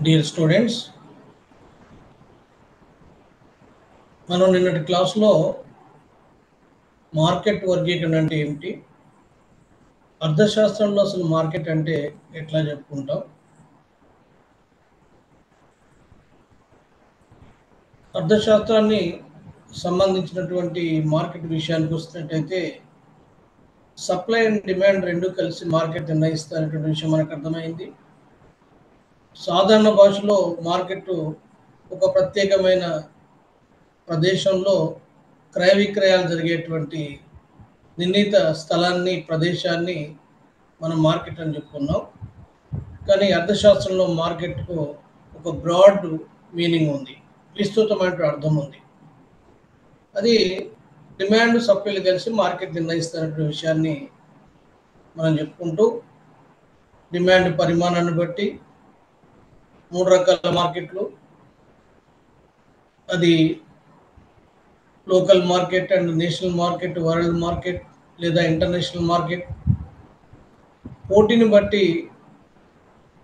Dear students, మనం నిన్నటి క్లాస్లో మార్కెట్ వర్గీకరణ అంటే ఏమిటి, అర్థశాస్త్రంలో అసలు మార్కెట్ అంటే ఎట్లా చెప్పుకుంటాం, అర్థశాస్త్రాన్ని సంబంధించినటువంటి మార్కెట్ విషయానికి వస్తున్నట్టయితే సప్లై అండ్ డిమాండ్ రెండు కలిసి మార్కెట్ నిర్ణయిస్తారనేటువంటి విషయం మనకు అర్థమైంది. సాధారణ భాషలో మార్కెట్ ఒక ప్రత్యేకమైన ప్రదేశంలో క్రయ విక్రయాలు జరిగేటువంటి నిర్ణీత స్థలాన్ని, ప్రదేశాన్ని మనం మార్కెట్ అని చెప్పుకున్నాం. కానీ అర్థశాస్త్రంలో మార్కెట్కు ఒక బ్రాడ్ మీనింగ్ ఉంది, విస్తృతమైన అర్థం ఉంది. అది డిమాండ్ సప్లైలు కలిసి మార్కెట్ నిర్ణయిస్తున్న విషయాన్ని మనం చెప్పుకుంటూ, డిమాండ్ పరిమాణాన్ని బట్టి 3 రకాల మార్కెట్లు, అది local market and national market, world market లేదా ఇంటర్నేషనల్ మార్కెట్. పోటీని బట్టి,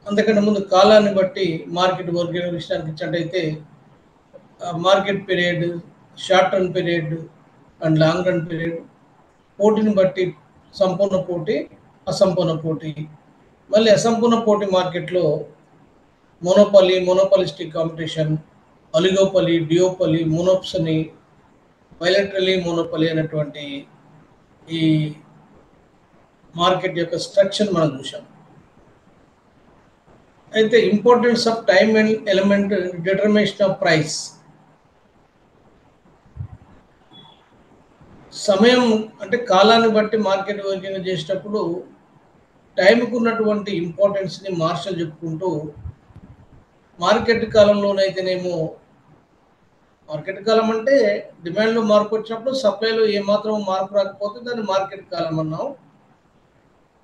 అంతకంటే ముందు కాలాన్ని బట్టి మార్కెట్ వర్గీకరణ విషయానికి ఇచ్చినట్టయితే market period, short run period and long run period. పోటీని బట్టి సంపూర్ణ పోటీ, అసంపూర్ణ పోటీ. మళ్ళీ అసంపూర్ణ పోటీ మార్కెట్లో మోనోపాలిస్టిక్ కాంపిటీషన్, ఒలిగోపలి, డియోపలి, మోనోప్సనీ, బైలాటరల్లీ మోనోపలి అనేటువంటి ఈ మార్కెట్ యొక్క స్ట్రక్చర్ మనం చూసాం. అయితే importance of time and element determination of price. సమయం అంటే కాలాన్ని బట్టి మార్కెట్ వర్గీకరణ చేసేటప్పుడు టైంకు ఉన్నటువంటి ఇంపార్టెన్స్ని మార్షల్ చెప్పుకుంటూ, మార్కెట్ కాలంలోనైతేనేమో, మార్కెట్ కాలం అంటే డిమాండ్లో మార్పు వచ్చినప్పుడు సప్లైలో ఏమాత్రం మార్పు రాకపోతే దాన్ని మార్కెట్ కాలం అన్నాం.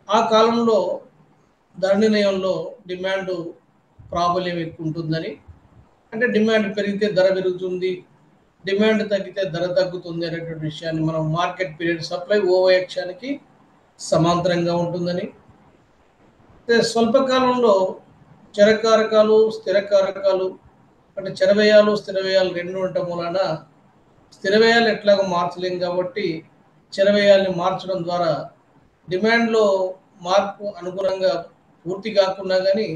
ఆ కాలంలో ధర నిర్ణయంలో డిమాండ్ ప్రాబల్యం ఎక్కువ ఉంటుందని, అంటే డిమాండ్ పెరిగితే ధర పెరుగుతుంది, డిమాండ్ తగ్గితే ధర తగ్గుతుంది అనేటువంటి విషయాన్ని మనం మార్కెట్ పీరియడ్ సప్లై ఓవై అక్షానికి సమాంతరంగా ఉంటుందని. స్వల్పకాలంలో చరకారకాలు, స్థిరకారకాలు, అంటే చరవ్యయాలు, స్థిర వ్యయాలు రెండు ఉండటం వలన స్థిర వ్యయాలు ఎట్లాగో మార్చలేం కాబట్టి చరవ్యయాల్ని మార్చడం ద్వారా డిమాండ్లో మార్పు అనుగుణంగా పూర్తి కాకుండా కానీ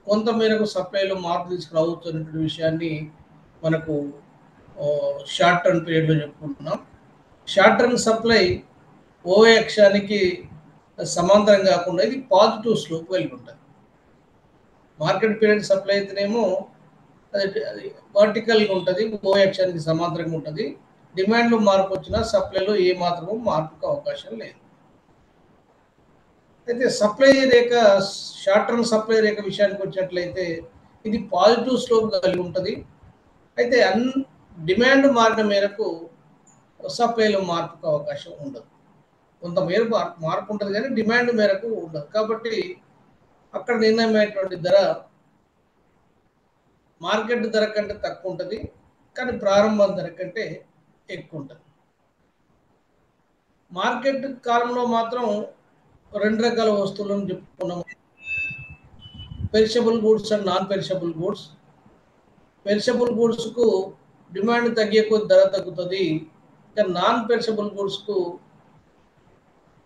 కొంత మేరకు సప్లైలో మార్పు తీసుకురావచ్చు అనేటువంటి విషయాన్ని మనకు షార్ట్ టర్మ్ పీరియడ్లో చెప్పుకుంటున్నాం. షార్ట్ టర్మ్ సప్లై ఓవై అక్షానికి సమాంతరం కాకుండా ఇది పాజిటివ్ స్లోప్ కలిగి ఉంటుంది. మార్కెట్ పీరియడ్ సప్లై అయితేనేమో అది వర్టికల్గా ఉంటుంది, ఓవై అక్షానికి సమాంతరంగా ఉంటుంది. డిమాండ్లో మార్పు వచ్చినా సప్లైలో ఏ మాత్రమూ మార్పుకు అవకాశం లేదు. అయితే సప్లై రేఖ, షార్ట్ టర్మ్ సప్లై రేఖ విషయానికి వచ్చినట్లయితే ఇది పాజిటివ్ స్లోప్ కలిగి ఉంటుంది. అయితే డిమాండ్ మారిన మేరకు సప్లైలో మార్పుకు అవకాశం ఉండదు. కొంత మేరకు మార్పు ఉంటుంది కానీ డిమాండ్ మేరకు ఉండదు. కాబట్టి అక్కడ నిర్ణయమైనటువంటి ధర మార్కెట్ ధర కంటే తక్కువ ఉంటుంది, కానీ ప్రారంభ ధర కంటే ఎక్కువ ఉంటుంది. మార్కెట్ కాలంలో మాత్రం 2 రకాల వస్తువులను చెప్పుకున్నాము, perishable goods and non perishable goods. Perishable గూడ్స్కు డిమాండ్ తగ్గే కొద్ది ధర తగ్గుతుంది, కానీ నాన్ పెరిషబుల్ గూడ్స్కు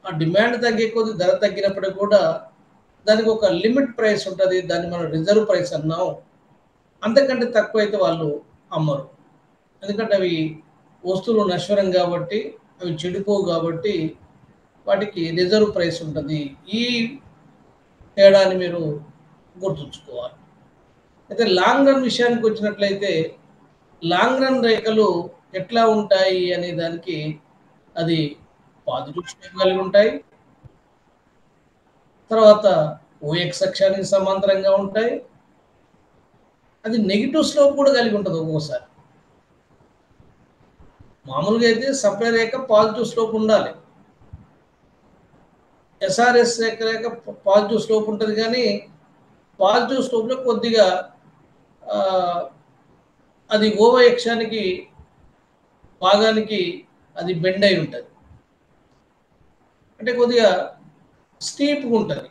ఆ డిమాండ్ తగ్గే కొద్ది ధర తగ్గినప్పటికీ కూడా దానికి ఒక లిమిట్ ప్రైస్ ఉంటుంది, దాన్ని మనం రిజర్వ్ ప్రైస్ అన్నాం. అంతకంటే తక్కువ అయితే వాళ్ళు అమ్మరు, ఎందుకంటే అవి వస్తువులు నశ్వరం కాబట్టి, అవి చెడిపోవు కాబట్టి వాటికి రిజర్వ్ ప్రైస్ ఉంటుంది. ఈ తేడాన్ని మీరు గుర్తుంచుకోవాలి. అయితే లాంగ్ రన్ విషయానికి వచ్చినట్లయితే లాంగ్ రన్ రేఖలు ఎట్లా ఉంటాయి అనే దానికి అది పాజిటివ్ స్లోప్ కలిగి ఉంటాయి, తర్వాత ఓఎక్స్ అక్షానికి సమాంతరంగా ఉంటాయి. అది నెగిటివ్ స్లోప్ కూడా కలిగి ఉంటుంది ఒక్కోసారి. మామూలుగా అయితే సప్లై రేఖ పాజిటివ్ స్లోప్ ఉండాలి, ఎస్ఆర్ఎస్ రేఖ పాజిటివ్ స్లోప్ ఉంటుంది, కానీ పాజిటివ్ స్లోప్లో కొద్దిగా అది ఓవై అక్షానికి భాగానికి అది బెండ్ అయి ఉంటుంది, అంటే కొద్దిగా స్టీప్గా ఉంటుంది,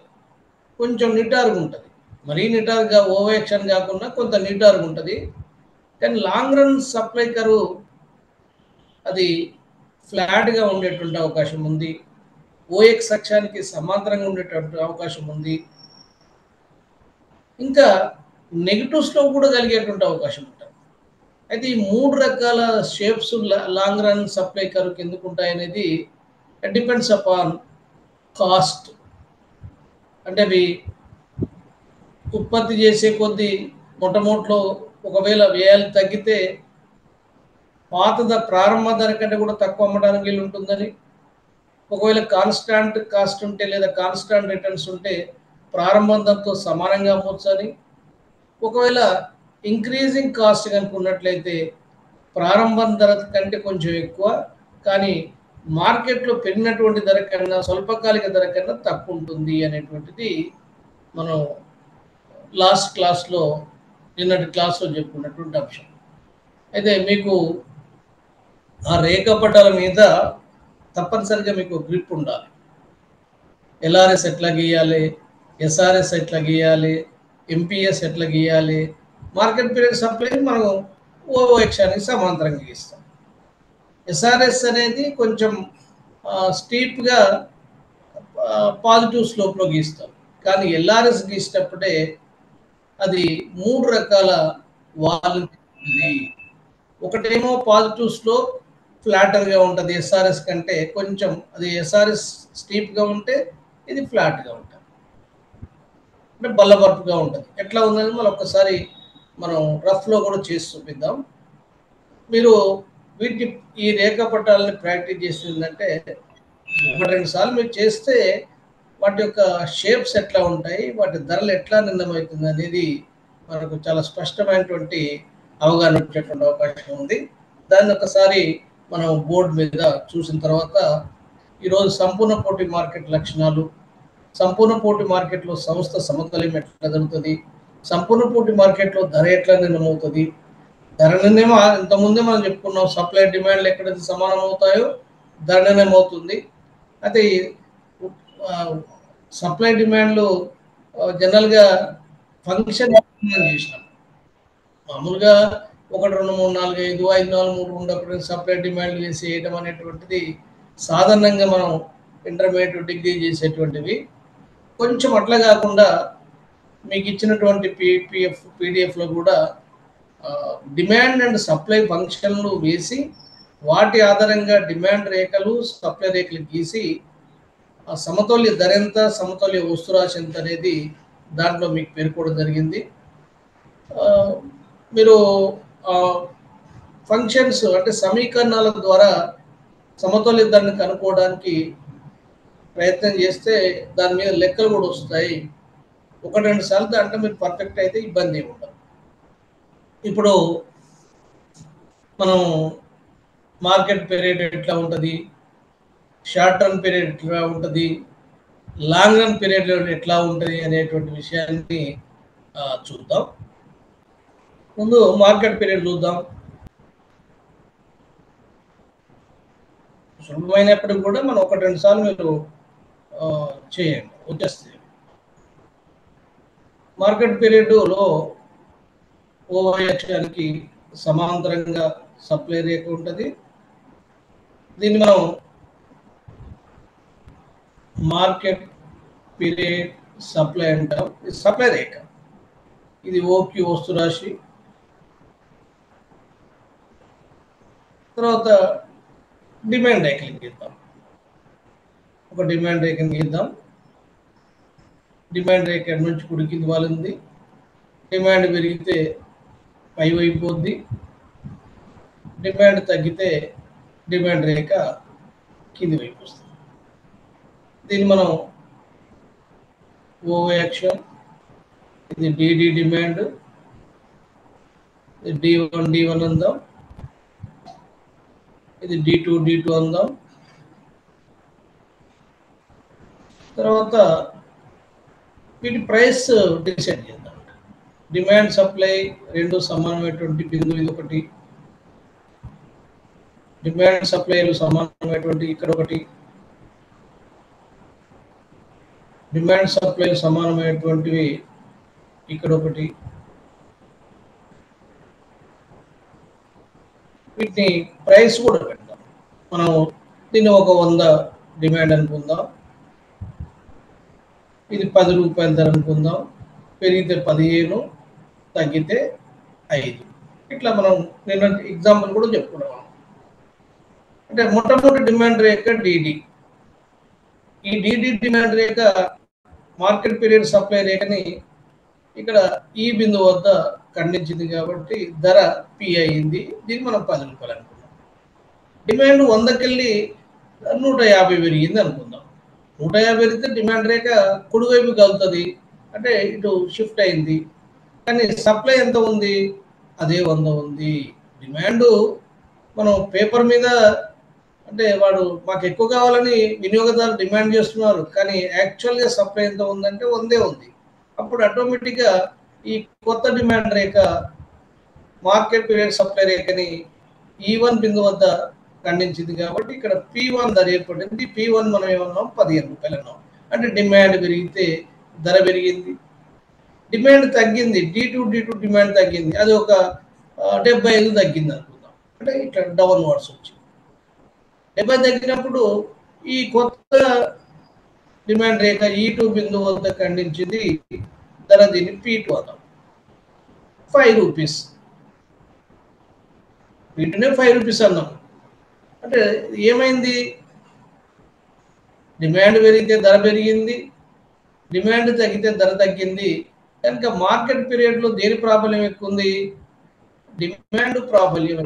కొంచెం నిటారుగా ఉంటుంది. మరీ నిటారుగా ఓవర్ యాక్షన్ కాకుండా కొంత నిటారుగా ఉంటుంది. కానీ లాంగ్ రన్ సప్లై కర్వ్ అది ఫ్లాట్గా ఉండేటువంటి అవకాశం ఉంది. ఓఎక్స్ అక్షానికి సమాంతరంగా ఉండేటువంటి అవకాశం ఉంది. ఇంకా నెగిటివ్స్లో కూడా కలిగేటువంటి అవకాశం ఉంటుంది. అయితే ఈ 3 రకాల షేప్స్ లాంగ్ రన్ సప్లై కర్వ్కి ఎందుకు ఉంటాయనేది డిపెండ్స్ అపాన్ కాస్ట్. అంటే అవి ఉత్పత్తి చేసే కొద్దీ మొట్టమొదటిలో ఒకవేళ వ్యయాలు తగ్గితే పాత ప్రారంభ ధర కంటే కూడా తక్కువ అమ్మడానికి వీలు ఉంటుందని, ఒకవేళ కాన్స్టాంట్ కాస్ట్ ఉంటే లేదా కాన్స్టాంట్ రిటర్న్స్ ఉంటే ప్రారంభ ధరతో సమానంగా అమ్మొచ్చని, ఒకవేళ ఇంక్రీజింగ్ కాస్ట్ కనుక ఉన్నట్లయితే ప్రారంభ ధర కంటే కొంచెం ఎక్కువ కానీ మార్కెట్లో పెరిగినటువంటి ధర కన్నా స్వల్పకాలిక ధర కన్నా తక్కువ ఉంటుంది అనేటువంటిది మనం లాస్ట్ క్లాస్లో నిన్నటి క్లాస్లో చెప్పుకున్నటువంటి అంశం. అయితే మీకు ఆ రేఖాపటాల మీద తప్పనిసరిగా మీకు గ్రిప్ ఉండాలి. ఎల్ఆర్ఎస్ ఎట్లా గీయాలి, ఎస్ఆర్ఎస్ ఎట్లా గీయాలి, ఎంపీఎస్ ఎట్లా గీయాలి, మార్కెట్ పీరియడ్ సప్లై మనం ఓఎక్స్ఆర్కి సమాంతరంగా గీస్తాం. ఎస్ఆర్ఎస్ అనేది కొంచెం స్టీప్గా పాజిటివ్ స్లోప్లో గీస్తాం. కానీ ఎల్ఆర్ఎస్ గీసేటప్పుడే అది 3 రకాల వాల్ ఉంది. ఒకటేమో పాజిటివ్ స్లోప్ ఫ్లాటర్గా ఉంటుంది ఎస్ఆర్ఎస్ కంటే, కొంచెం అది ఎస్ఆర్ఎస్ స్టీప్గా ఉంటే ఇది ఫ్లాట్గా ఉంటుంది, అంటే బల్లబర్పుగా ఉంటుంది. ఎట్లా ఉందని మనం ఒక్కసారి మనం రఫ్లో కూడా చేసి చూపిద్దాం. మీరు వీటి ఈ రేఖాపటాలని ప్రాక్టీస్ చేసిందంటే 1-2 సార్లు మీరు చేస్తే వాటి యొక్క షేప్స్ ఎట్లా ఉంటాయి, వాటి ధరలు ఎట్లా నిర్ణయమవుతుంది అనేది మనకు చాలా స్పష్టమైనటువంటి అవగాహన వచ్చేటువంటి అవకాశం ఉంది. దాన్ని ఒకసారి మనం బోర్డు మీద చూసిన తర్వాత ఈరోజు సంపూర్ణ పోటీ మార్కెట్ లక్షణాలు, సంపూర్ణ పోటీ మార్కెట్లో సంస్థ సమతుల్యం ఎట్లా జరుగుతుంది, సంపూర్ణ పోటీ మార్కెట్లో ధర ఎట్లా నిర్ణయమవుతుంది, ధర నిర్ణయం ఇంతకుముందే మనం చెప్పుకున్నాం. సప్లై డిమాండ్లు ఎక్కడైతే సమానం అవుతాయో ధర నిర్ణయం అవుతుంది. అయితే సప్లై డిమాండ్లు జనరల్గా ఫంక్షన్ చేసినాం. మామూలుగా 1, 2, 3, 4, 5, 5, 4, 3 ఉన్నప్పుడు సప్లై డిమాండ్లు చేసి వేయడం అనేటువంటిది సాధారణంగా మనం ఇంటర్మీడియట్ డిగ్రీ చేసేటువంటివి. కొంచెం అట్లా కాకుండా మీకు ఇచ్చినటువంటి పీడిఎఫ్లో కూడా డిమాండ్ అండ్ సప్లై ఫంక్షన్లు వేసి వాటి ఆధారంగా డిమాండ్ రేఖలు సప్లై రేఖలు గీసి సమతుల్య ధర ఎంత, సమతుల్య వస్తురాశి ఎంత అనేది దాంట్లో మీకు పేర్కోవడం జరిగింది. మీరు ఫంక్షన్స్ అంటే సమీకరణాల ద్వారా సమతుల్య ధరని కనుక్కోవడానికి ప్రయత్నం చేస్తే దాని మీద లెక్కలు కూడా వస్తాయి. 1-2 సార్లు అంటే మీరు పర్ఫెక్ట్ అయితే ఇబ్బంది ఉండదు. ఇప్పుడు మనం మార్కెట్ పీరియడ్ ఎట్లా ఉంటుంది, షార్ట్ రన్ పీరియడ్ ఎట్లా ఉంటుంది, లాంగ్ రన్ పీరియడ్ ఎట్లా ఉంటుంది అనేటువంటి విషయాన్ని చూద్దాం. ముందు మార్కెట్ పీరియడ్ చూద్దాం. సులభమైనప్పటికీ కూడా మనం 1-2 సార్లు మీరు చేయండి, వచ్చేస్తుంది. మార్కెట్ పీరియడ్లో ఓవైయాక్షానికి సమాంతరంగా సప్లై రేఖ ఉంటుంది. దీన్ని మనం మార్కెట్ పీరియడ్ సప్లై అంటాం. ఇది సప్లై రేఖ. ఇది ఓక్యూ వస్తురాశి. తర్వాత డిమాండ్ రేఖలు గీద్దాం. ఒక డిమాండ్ రేఖను గీద్దాం. డిమాండ్ రేఖ నుంచి కుడి కింది వాలింది. డిమాండ్ పెరిగితే పై వైపు పోద్ది, డిమాండ్ తగ్గితే డిమాండ్ రేఖ కింది వైపు వస్తుంది. దీన్ని మనం ఓ యాక్షన్, ఇది డిడి డిమాండ్, ఇది D1 అందాం, ఇది D2 అందాం. తర్వాత వీటి ప్రైస్ డిసైడ్ చేద్దాం. డిమాండ్ సప్లై రెండు సమానమైనటువంటి బిందువు ఇది ఒకటి, డిమాండ్ సప్లైలు సమానమైనటువంటి ఇక్కడ ఒకటి, డిమాండ్ సప్లైలు సమానమైనటువంటివి ఇక్కడ ఒకటి. వీటిని ప్రైస్ కూడా పెడతాం. మనం దీన్ని ఒక 100 డిమాండ్ అనుకుందాం. ఇది 10 రూపాయల ధర అనుకుందాం. పెరిగితే 15, తగ్గితే 5. ఇట్లా మనం నిన్న ఎగ్జాంపుల్ కూడా చెప్పుకున్నాం. అంటే మొట్టమొదటి డిమాండ్ రేఖ డిడి. ఈ డిడి డిమాండ్ రేఖ మార్కెట్ పీరియడ్ సప్లై రేఖని ఇక్కడ ఈ బిందువు వద్ద ఖండించింది కాబట్టి ధర పి అయింది. దీన్ని మనం 10 రూపాయలు అనుకుందాం. డిమాండ్ 100కి వెళ్ళి 150 పెరిగింది అనుకుందాం. 150 పెరిగితే డిమాండ్ రేఖ కుడివైపు కలుతుంది, అంటే ఇటు షిఫ్ట్ అయింది. కానీ సప్లై ఎంత ఉంది? అదే 100 ఉంది. డిమాండ్ మనం పేపర్ మీద అంటే వాడు మాకు ఎక్కువ కావాలని వినియోగదారులు డిమాండ్ చేస్తున్నారు, కానీ యాక్చువల్గా సప్లై ఎంత ఉందంటే 100 ఉంది. అప్పుడు ఆటోమేటిక్గా ఈ కొత్త డిమాండ్ రేఖ మార్కెట్ పీరియడ్ సప్లై రేఖని E1 బిందు వద్ద ఖండించింది కాబట్టి ఇక్కడ P1 ధర ఏర్పడింది. P1 మనం ఏమన్నాం? 15 రూపాయలు అన్నాం. అంటే డిమాండ్ పెరిగితే ధర పెరిగింది. డిమాండ్ తగ్గింది, D2 డిమాండ్ తగ్గింది, అది ఒక 75 తగ్గింది అనుకుందాం. అంటే ఇట్లా డౌన్ వర్డ్స్ వచ్చింది. 70 తగ్గినప్పుడు ఈ కొత్త డిమాండ్ రేఖ E2 బిందువు వద్ద ఖండించింది. ధర దీన్ని P2 అన్నాం. 5 రూపీస్. వీటినే 5 రూపీస్ అన్నాం. అంటే ఏమైంది? డిమాండ్ పెరిగితే ధర పెరిగింది, డిమాండ్ తగ్గితే ధర తగ్గింది. కనుక మార్కెట్ పీరియడ్లో దేని ప్రాబల్యం ఎక్కువ ఉంది? డిమాండ్ ప్రాబల్యం.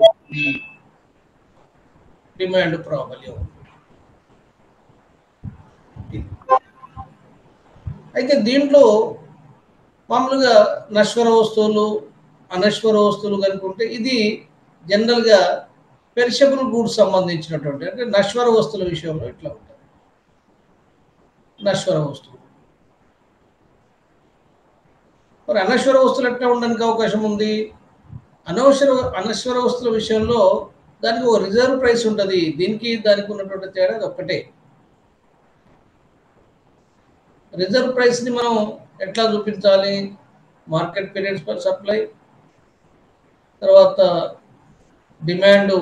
డిమాండ్ ప్రాబల్యం. అయితే దీంట్లో మామూలుగా నశ్వర వస్తువులు, అనశ్వర వస్తువులు కనుకుంటే ఇది జనరల్గా పెరిషబుల్ గూడ్స్ సంబంధించినటువంటి, అంటే నశ్వర వస్తువుల విషయంలో ఇట్లా ఉంటుంది. నశ్వర వస్తువులు. మరి అనశ్వర వస్తువులు ఎట్లా ఉండడానికి అవకాశం ఉంది? అనశ్వర వస్తువుల విషయంలో దానికి ఒక రిజర్వ్ ప్రైస్ ఉంటుంది. దీనికి దానికి ఉన్నటువంటి తేడా ఒక్కటే. రిజర్వ్ ప్రైస్ని మనం ఎట్లా చూపించాలి? మార్కెట్ పీరియడ్స్ పర్ సప్లై, తర్వాత డిమాండ్,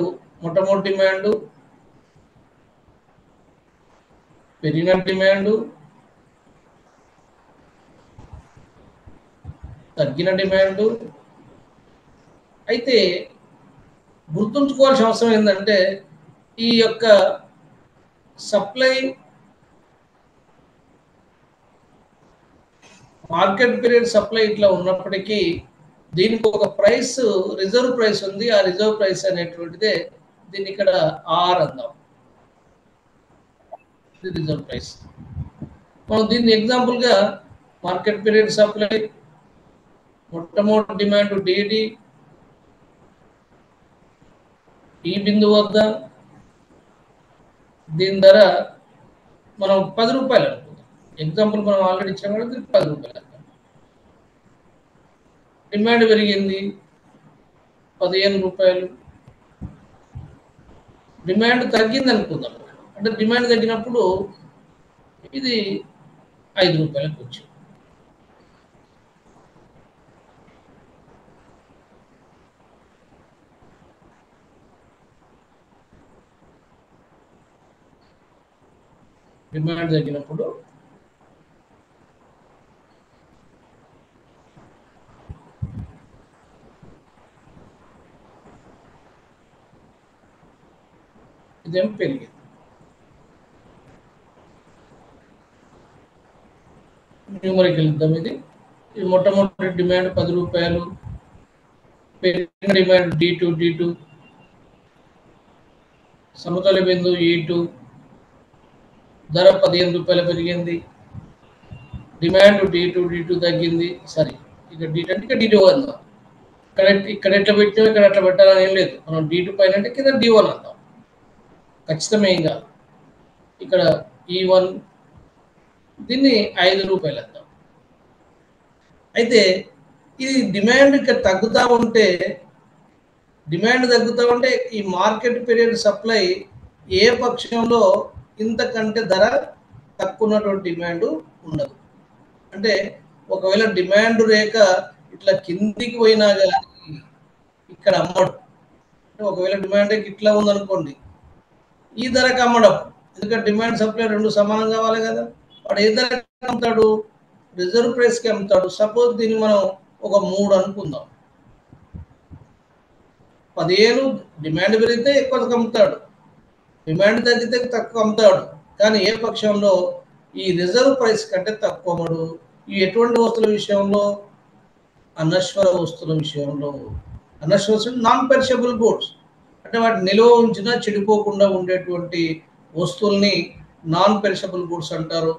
మొట్టమొదటి డిమాండ్, పెరిగిన డిమాండ్, తగ్గిన డిమాండ్. అయితే గుర్తుంచుకోవాల్సిన అవసరం ఏంటంటే ఈ యొక్క సప్లై మార్కెట్ పీరియడ్ సప్లై ఇట్లా ఉన్నప్పటికీ దీనికి ఒక ప్రైస్, రిజర్వ్ ప్రైస్ ఉంది. ఆ రిజర్వ్ ప్రైస్ అనేటువంటిదే దీన్ని ఇక్కడ ఆర్ అందాం. Reserve price. మనం దీన్ని ఎగ్జాంపుల్గా మార్కెట్ పీరియడ్ సప్లై, మొట్టమొదటి డిమాండ్ డిడి, ఈ బిందువు వద్ద దీని ధర మనం 10 రూపాయలు అనుకుందాం. ఎగ్జాంపుల్ మనం ఆల్రెడీ ఇచ్చాం కాబట్టి 10 రూపాయలు అనుకుందాం. డిమాండ్ పెరిగింది 15 రూపాయలు. డిమాండ్ తగ్గింది అనుకుందాం. అంటే డిమాండ్ తగ్గినప్పుడు ఇది 5 రూపాయలకు వచ్చింది. డిమాండ్ తగ్గినప్పుడు ఇదేం పెరిగింది. న్యూమరికల్ ఇద్దాం. ఇది మొట్టమొదటి డిమాండ్ 10 రూపాయలు, పెరిగిన డిమాండ్ D2 సమతుల్య బిందువు E2, ధర 15 రూపాయలు పెరిగింది. డిమాండ్ D2 తగ్గింది. సరే, ఇక D2 అంటే ఇక D2 అందాం. ఇక్కడ ఎట్లా పెట్టాం, ఇక్కడ అట్లా పెట్టాలని ఏం లేదు. మనం D2 పైన అంటే కింద D1 అందాం. ఖచ్చితంగా ఏం కాదు. ఇక్కడ E1, దీన్ని 5 రూపాయలు అందాం. అయితే ఇది డిమాండ్ ఇక్కడ తగ్గుతూ ఉంటే ఈ మార్కెట్ పీరియడ్ సప్లై ఏ పక్షంలో ఇంతకంటే ధర తక్కువ ఉన్నటువంటి డిమాండ్ ఉండదు. అంటే ఒకవేళ డిమాండ్ రేఖ ఇట్లా కిందికి పోయినా కానీ ఇక్కడ అమ్మడు. ఒకవేళ డిమాండ్ రేఖ ఇట్లా ఉందనుకోండి, ఈ ధరకు అమ్మడం. ఎందుకంటే డిమాండ్ సప్లై రెండు సమానం కావాలి కదా. వాడు ఏ ధరకు అమ్ముతాడు? రిజర్వ్ ప్రైస్కి అమ్ముతాడు. సపోజ్ దీన్ని మనం ఒక 3 అనుకుందాం. 15 డిమాండ్ పెరిగితే ఎక్కువ అమ్ముతాడు, డిమాండ్ తగ్గితే తక్కువ అమ్ముతాడు. కానీ ఏ పక్షంలో ఈ రిజర్వ్ ప్రైస్ కంటే తక్కువ అమ్మడు. ఈ ఎటువంటి వస్తువుల విషయంలో? అనశ్వర వస్తువుల విషయంలో. అనశ్వర వస్తువులు నాన్ పెరిషబుల్ గూడ్స్, అంటే వాటి నిల్వ ఉంచినా చెడిపోకుండా ఉండేటువంటి వస్తువుల్ని నాన్ పెరిషబుల్ గూడ్స్ అంటారు.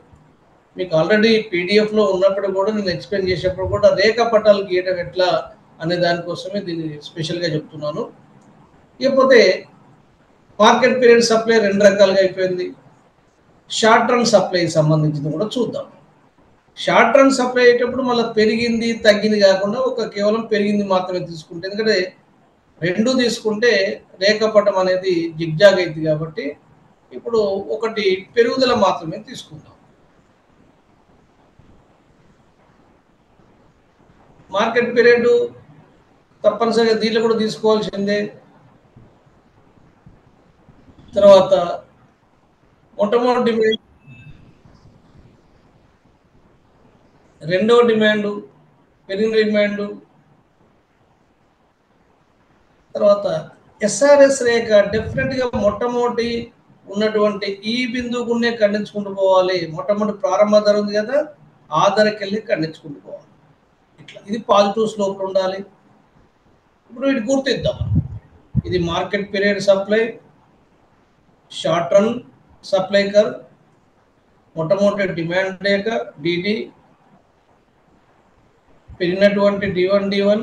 మీకు ఆల్రెడీ పీడిఎఫ్లో ఉన్నప్పుడు కూడా నేను ఎక్స్ప్లెయిన్ చేసేప్పుడు కూడా రేఖాపటాలు గీయడం ఎట్లా అనే దానికోసమే దీన్ని స్పెషల్గా చెప్తున్నాను. ఇకపోతే మార్కెట్ పీరియడ్ సప్లై 2 రకాలుగా అయిపోయింది. షార్ట్ రన్ సప్లైకి సంబంధించింది కూడా చూద్దాం. షార్ట్ రన్ సప్లై అయ్యేటప్పుడు మళ్ళీ పెరిగింది తగ్గింది కాకుండా కేవలం పెరిగింది మాత్రమే తీసుకుంటే, ఎందుకంటే 2 తీసుకుంటే రేఖాపటం అనేది జిగ్జాగ్ అయింది కాబట్టి ఇప్పుడు ఒకటి పెరుగుదల మాత్రమే తీసుకుందాం. మార్కెట్ పీరియడ్ తప్పనిసరిగా దీంట్లో కూడా తీసుకోవాల్సిందే. తర్వాత మొట్టమొదటి డిమాండ్, రెండవ డిమాండ్, పెరిగిన డిమాండ్, తర్వాత ఎస్ఆర్ఎస్ రేఖ డెఫినెట్గా మొట్టమొదటి ఉన్నటువంటి ఈ బిందువుకునే ఖండించుకుంటూ పోవాలి. మొట్టమొదటి ప్రారంభ ధర ఉంది కదా, ఆ ధరకి వెళ్ళి ఖండించుకుంటూ పోవాలి. ఇట్లా ఇది పాజిటివ్ స్లోప్ ఉండాలి. ఇప్పుడు వీటి గుర్తిద్దాం. ఇది market period supply, short run supply curve, మొట్టమొదటి డిమాండ్ రేఖ డిడి, పెరిగినటువంటి D1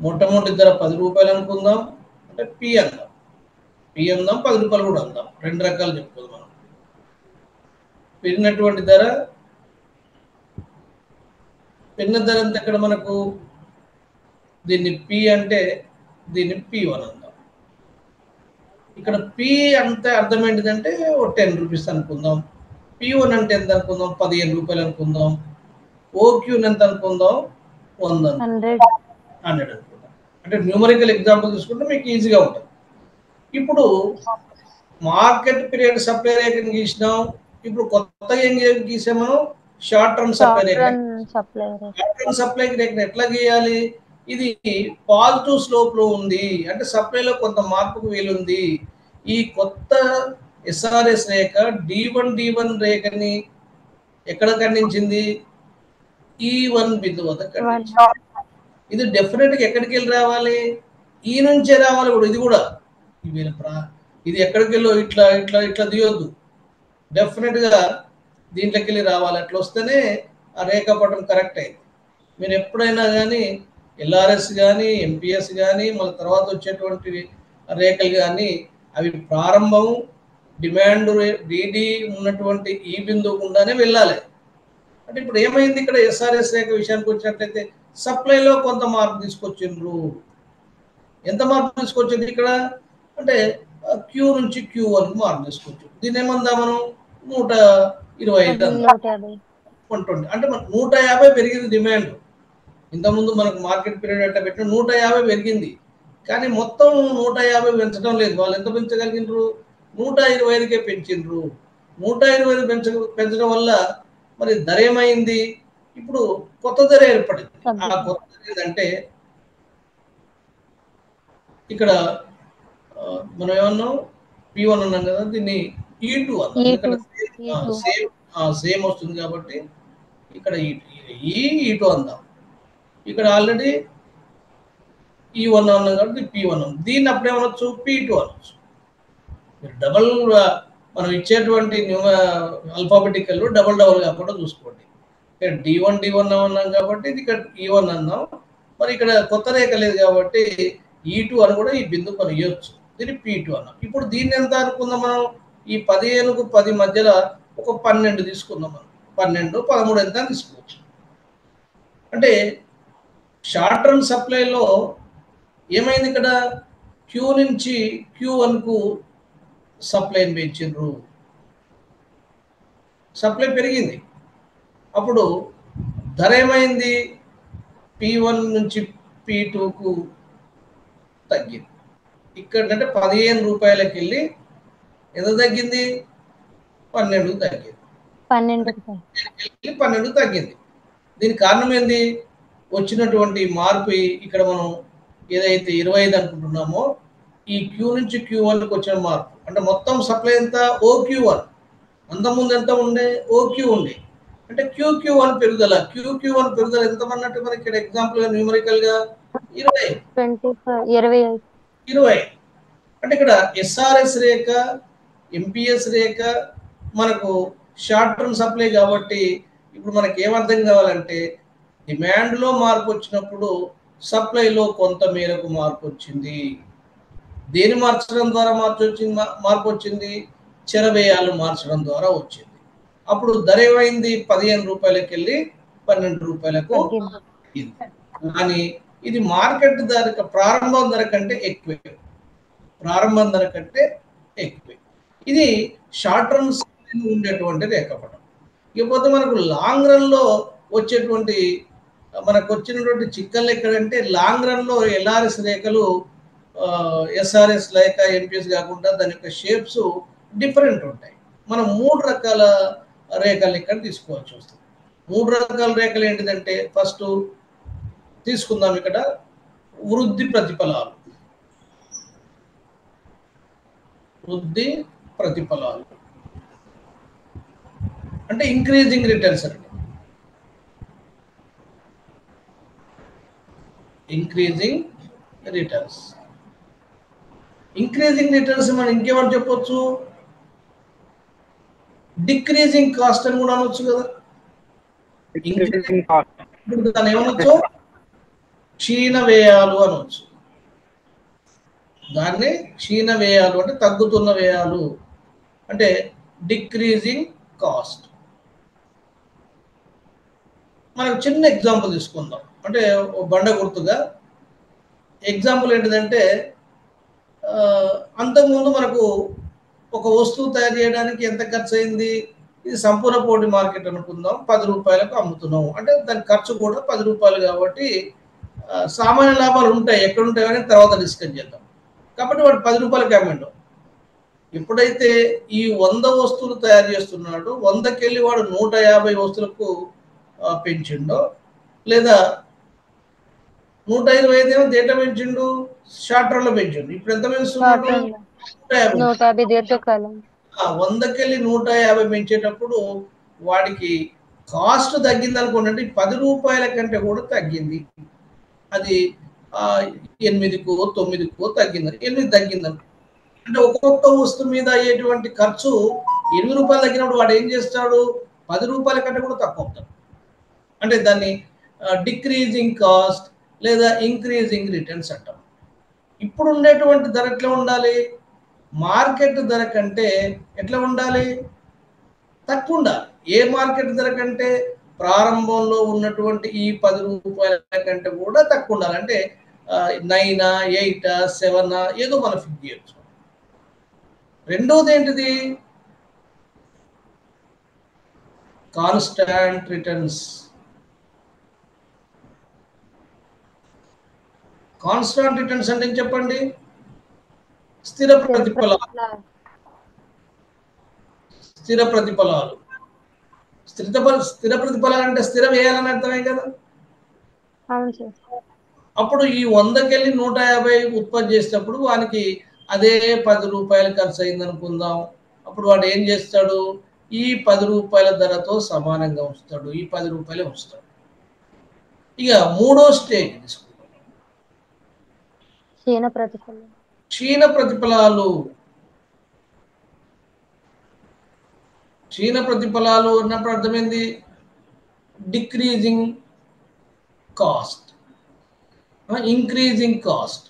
మొట్టమొదటి ధర 10 రూపాయలు అనుకుందాం, అంటే పి అందాం. పి అందాం, 10 రూపాయలు కూడా అందాం, 2 రకాలు చెప్పుకోదు మనం. పెరిగినటువంటి ధర, పెరిగిన ధర అంతా ఇక్కడ మనకు దీన్ని పి అంటే దీన్ని P1 అందాం. ఇక్కడ పి అంటే అర్థం ఏంటిదంటే 10 రూపీస్ అనుకుందాం. P1 అంటే ఎంత అనుకుందాం? 15 రూపాయలు అనుకుందాం. ఓక్యూని ఎంత అనుకుందాం? 100 అనుకుందాం. అంటే న్యూమరికల్ ఎగ్జాంపుల్ తీసుకుంటే మీకు ఈజీగా ఉంటుంది. ఇప్పుడు మార్కెట్ పీరియడ్ సప్లై రేఖను గీసినాం. ఇప్పుడు కొత్తగా ఏం గీసాం మనం? షార్ట్ టర్మ్ సప్లై రేఖ. షార్ట్ టర్మ్ సప్లై రేఖను ఎట్లా గీయాలి? ఇది పాజిటివ్ స్లోప్ లో ఉంది, అంటే సప్లైలో కొంత మార్పుకు వీలుంది. ఈ కొత్త ఎస్ఆర్ఎస్ రేఖ D1 రేఖని ఎక్కడ ఖండించింది? E1 బిందువు వద్ద ఖండించింది. ఇది డెఫినెట్గా ఎక్కడికి వెళ్ళి రావాలి? ఈ నుంచే రావాలి. కూడా ఇది కూడా ఇది ఎక్కడికి వెళ్ళో ఇట్లా ఇట్లా ఇట్లా తీయొద్దు, డెఫినెట్గా దీంట్లోకి వెళ్ళి రావాలి. అట్లా వస్తేనే ఆ రేఖాపటం కరెక్ట్ అయింది. మీరు ఎప్పుడైనా కానీ LRS కానీ MPS కానీ మళ్ళీ తర్వాత వచ్చేటువంటి రేఖలు కానీ అవి ప్రారంభం డిమాండ్ డిడి ఉన్నటువంటి ఈ బిందువు గుండానే వెళ్ళాలి. అంటే ఇప్పుడు ఏమైంది ఇక్కడ ఎస్ఆర్ఎస్ రేఖ విషయానికి వచ్చినట్లయితే సప్లైలో కొంత మార్పు తీసుకొచ్చిండ్రు. ఎంత మార్పు తీసుకొచ్చింది ఇక్కడ అంటే Q నుంచి Q1 మార్పు తీసుకొచ్చు. దీన్ని ఏమందా మనం 125 120, అంటే మనకు 150 పెరిగింది డిమాండ్. ఇంతకుముందు మనకు మార్కెట్ పీరియడ్ అట్లా పెట్టిన 150 పెరిగింది, కానీ మొత్తం 150 పెంచడం లేదు. వాళ్ళు ఎంత పెంచగలిగినారు? 125కే పెంచిండ్రు. 125 పెంచడం వల్ల మరి ధర ఏమైంది? ఇప్పుడు కొత్త ధర ఏర్పడింది. ఆ కొత్త ధర ఏదంటే ఇక్కడ మనం ఏమన్నాం? P1 అన్నాం కదా, దీన్ని E2 అన్నాం. ఇక్కడ సేమ్ వస్తుంది కాబట్టి ఇక్కడ E2 అందాం. ఇక్కడ ఆల్రెడీ E1 అన్నాం కాబట్టి P1 అన్నాం. దీన్ని అప్పుడేమనొచ్చు? P2 అనొచ్చు. డబల్ మనం ఇచ్చేటువంటి అల్ఫాబెటికల్ డబల్ కాకుండా చూసుకోండి. ఇక్కడ D1 అన్నాం కాబట్టి ఇది ఇక్కడ E1 అన్నాం. మరి ఇక్కడ కొత్త రేఖ లేదు కాబట్టి E2 అని కూడా ఈ బిందువు మనం ఇవ్వచ్చు. దీన్ని P2 అన్నాం. ఇప్పుడు దీన్ని ఎంత అనుకుందాం మనం? ఈ 15కు 10 మధ్యలో ఒక 12 తీసుకుందాం మనం. 12, 13 ఎంత తీసుకోవచ్చు. అంటే షార్ట్ టర్మ్ సప్లైలో ఏమైంది? ఇక్కడ Q నుంచి Q1కు సప్లైని పెంచిండ్రు. సప్లై పెరిగింది. అప్పుడు ధర ఏమైంది, P1 నుంచి P2కు తగ్గింది. ఇక్కడ అంటే 15 రూపాయలకి వెళ్ళి ఎంత తగ్గింది, 12 తగ్గింది. 12 12 తగ్గింది. దీనికి కారణం ఏంది, వచ్చినటువంటి మార్పు ఇక్కడ మనం ఏదైతే 25 అనుకుంటున్నామో ఈ క్యూ నుంచి Q1కి వచ్చిన మార్పు. అంటే మొత్తం సప్లై ఎంత, OQ1. అంతకుముందు ఎంత ఉండే, OQ ఉండే. అంటే QQ1 పెరుగుదల. QQ1 పెరుగుదల ఎంత అన్నట్టు మనకి ఇక్కడ ఎగ్జాంపుల్ న్యూమరికల్ గా 25. 20. అంటే ఇక్కడ SRS రేఖ, MPS రేఖ మనకు షార్ట్ టర్మ్ సప్లై కాబట్టి ఇప్పుడు మనకి ఏమర్థం కావాలంటే డిమాండ్లో మార్పు వచ్చినప్పుడు సప్లైలో కొంత మేరకు మార్పు వచ్చింది. దేని మార్చడం ద్వారా మార్పు వచ్చింది, చెరవేయాలు మార్చడం ద్వారా వచ్చింది. అప్పుడు ధర ఏమైంది, 15 రూపాయలకి వెళ్ళి 12 రూపాయలకు తగ్గింది. కానీ ఇది మార్కెట్ ధర ప్రారంభం ధర కంటే ఎక్కువే, ప్రారంభం ధర కంటే ఎక్కువే. ఇది షార్ట్ టర్మ్ ఉండేటువంటి రేఖపటం. ఇకపోతే మనకు లాంగ్ రన్లో వచ్చేటువంటి మనకు వచ్చినటువంటి చిక్కలు ఎక్కడంటే లాంగ్ రన్లో LRS రేఖలు SRS లేక MPS కాకుండా దాని యొక్క షేప్స్ డిఫరెంట్ ఉంటాయి. మనం 3 రకాల రేఖలు ఇక్కడ తీసుకోవాల్సి వస్తుంది. 3 రకాల రేఖలు ఏంటిదంటే ఫస్ట్ తీసుకుందాం ఇక్కడ వృద్ధి ప్రతిఫలాలు. వృద్ధి ప్రతిఫలాలు అంటే ఇంక్రీజింగ్ రిటర్న్స్ అండి. Increasing returns. ఇంక్రీజింగ్ రిటర్న్స్ మనం ఇంకేమని చెప్పొచ్చు, డిక్రీజింగ్ కాస్ట్ అని కూడా అనొచ్చు కదా. దాన్ని ఏమనొచ్చు, క్షీణ వ్యయాలు అనొచ్చు. దాన్ని క్షీణ వ్యయాలు అంటే తగ్గుతున్న వ్యయాలు, అంటే డిక్రీజింగ్ కాస్ట్. మనకు చిన్న ఎగ్జాంపుల్ తీసుకుందాం. అంటే బండ గుర్తుగా ఎగ్జాంపుల్ ఏంటిదంటే అంతకుముందు మనకు ఒక వస్తువు తయారు చేయడానికి ఎంత ఖర్చు అయింది, ఇది సంపూర్ణ పోటీ మార్కెట్ అనుకుందాం, 10 రూపాయలకు అమ్ముతున్నాం. అంటే దాని ఖర్చు కూడా 10 రూపాయలు కాబట్టి సామాన్య లాభాలు ఉంటాయి, ఎక్కడ ఉంటాయి కానీ తర్వాత డిస్కస్ చేద్దాం. కాబట్టి వాడు 10 రూపాయలకి అమ్మిండు. ఎప్పుడైతే ఈ 100 వస్తువులు తయారు చేస్తున్నాడో 100కి వెళ్ళి వాడు 150 వస్తువులకు పెంచిండో, లేదా 125 ఏమో డేటా పెంచిండు, షార్ట్ రన్ లో పెంచిండు. ఇప్పుడు ఎంత పెంచుతున్నాడు, 150 దీర్ఘకాలం. 100కి వెళ్ళి 150 పెంచేటప్పుడు వాడికి కాస్ట్ తగ్గింది అనుకోండి, 10 రూపాయల కంటే కూడా తగ్గింది. అది 8కో 9కో తగ్గింది, 8 తగ్గింది. అంటే ఒక్కొక్క వస్తువు మీద అయ్యేటువంటి ఖర్చు 8 రూపాయలు తగ్గినప్పుడు వాడు ఏం చేస్తాడు, 10 రూపాయల కంటే కూడా తక్కువ అవుతాడు. అంటే దాన్ని డిక్రీజింగ్ కాస్ట్ లేదా ఇంక్రీజింగ్ రిటర్న్స్ అంటాం. ఇప్పుడు ఉండేటువంటి ధర ఎట్లా ఉండాలి, మార్కెట్ ధర కంటే ఎట్లా ఉండాలి, తక్కువ ఉండాలి. ఏ మార్కెట్ ధర కంటే, ప్రారంభంలో ఉన్నటువంటి ఈ 10 రూపాయల కంటే కూడా తక్కువ ఉండాలి. అంటే 9, 8, 7 ఏదో మనం ఫిక్స్ చేయొచ్చు. రెండోది ఏంటిది, కాన్స్టాంట్ రిటర్న్స్. కాన్స్టాంట్ రిటర్న్స్ అంటే ఏం చెప్పండి, స్థిర ప్రతిఫలాలు. స్థిర ప్రతిఫలాలు. స్థిర ప్రతిఫలాలు అంటే స్థిర వేయాలని అర్థమే కదా. అప్పుడు ఈ 100కి వెళ్ళి 150 ఉత్పత్తి చేసేటప్పుడు వానికి అదే 10 రూపాయలు ఖర్చు అయింది అనుకుందాం. అప్పుడు వాడు ఏం చేస్తాడు, ఈ 10 రూపాయల ధరతో సమానంగా ఉంచుతాడు, ఈ 10 రూపాయలే ఉంచుతాడు. ఇక మూడో స్టేజ్ తీసుకుంటాం, క్షీణ ప్రతిఫలాలు. క్షీణ ప్రతిఫలాలు అన్నప్పుడు అర్థమైంది, డిక్రీజింగ్ కాస్ట్, ఇంక్రీజింగ్ కాస్ట్,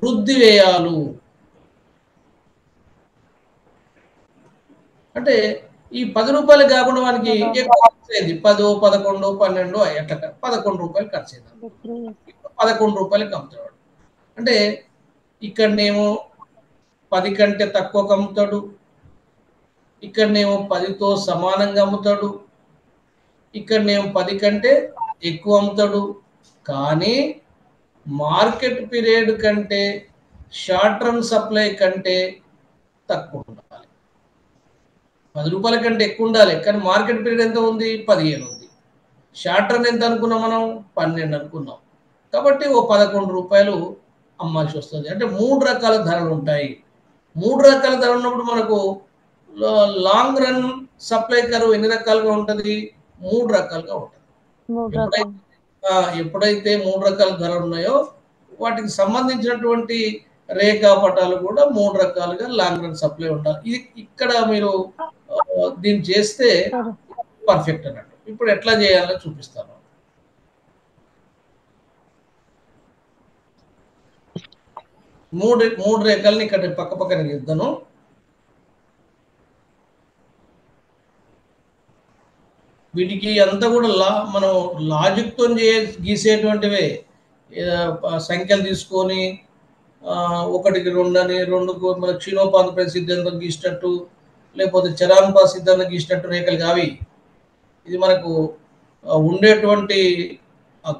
వృద్ధి వ్యయాలు. అంటే ఈ 10 రూపాయలు కాకుండా వానికి ఎక్కువ ఖర్చు అయింది, 10, 11, 12 అట్లా 11 రూపాయలు ఖర్చు అయింది, 11 రూపాయలకి అమ్ముతాడు. అంటే ఇక్కడనేమో 10 కంటే తక్కువకు అమ్ముతాడు, ఇక్కడనేమో 10తో సమానంగా అమ్ముతాడు, ఇక్కడ నేను 10 కంటే ఎక్కువ అమ్ముతాడు, కానీ మార్కెట్ పీరియడ్ కంటే షార్ట్ టర్మ్ సప్లై కంటే తక్కువ ఉండాలి. 10 రూపాయల కంటే ఎక్కువ ఉండాలి, కానీ మార్కెట్ పీరియడ్ ఎంత ఉంది? 15 ఉంది. షార్ట్ టర్మ్ ఎంత అనుకున్నాం మనం? 12 అనుకున్నాం. కాబట్టి ఓ 11 రూపాయలు అమ్మాల్సి వస్తుంది. అంటే 3 రకాల ధరలు ఉంటాయి. 3 రకాల ధరలు ఉన్నప్పుడు మనకు లాంగ్ రన్ సప్లై కర్వ్ ఎన్ని రకాలుగా ఉంటుంది? 3 రకాలుగా ఉంటుంది. ఎప్పుడైతే 3 రకాల ధరలు ఉన్నాయో వాటికి సంబంధించినటువంటి రేఖాపటాలు కూడా 3 రకాలుగా లాంగ్ రన్ సప్లై ఉండాలి. ఇది ఇక్కడ మీరు దీన్ని చేస్తే పర్ఫెక్ట్ అన్నట్టు. ఇప్పుడు ఎట్లా చేయాలో చూపిస్తాను. మూడు రేఖల్ని ఇక్కడ పక్క పక్కన గీద్దాను. వీటికి అంతా కూడా మనం లాజిక్తో గీసేటువంటివే. సంఖ్యలు తీసుకొని 1కి 2 అని, 2కు మన క్షీణోపాత సిద్ధాంతం గీసినట్టు, లేకపోతే చరానుపాత సిద్ధాంతం గీసినట్టు రేఖలు కావి. ఇది మనకు ఉండేటువంటి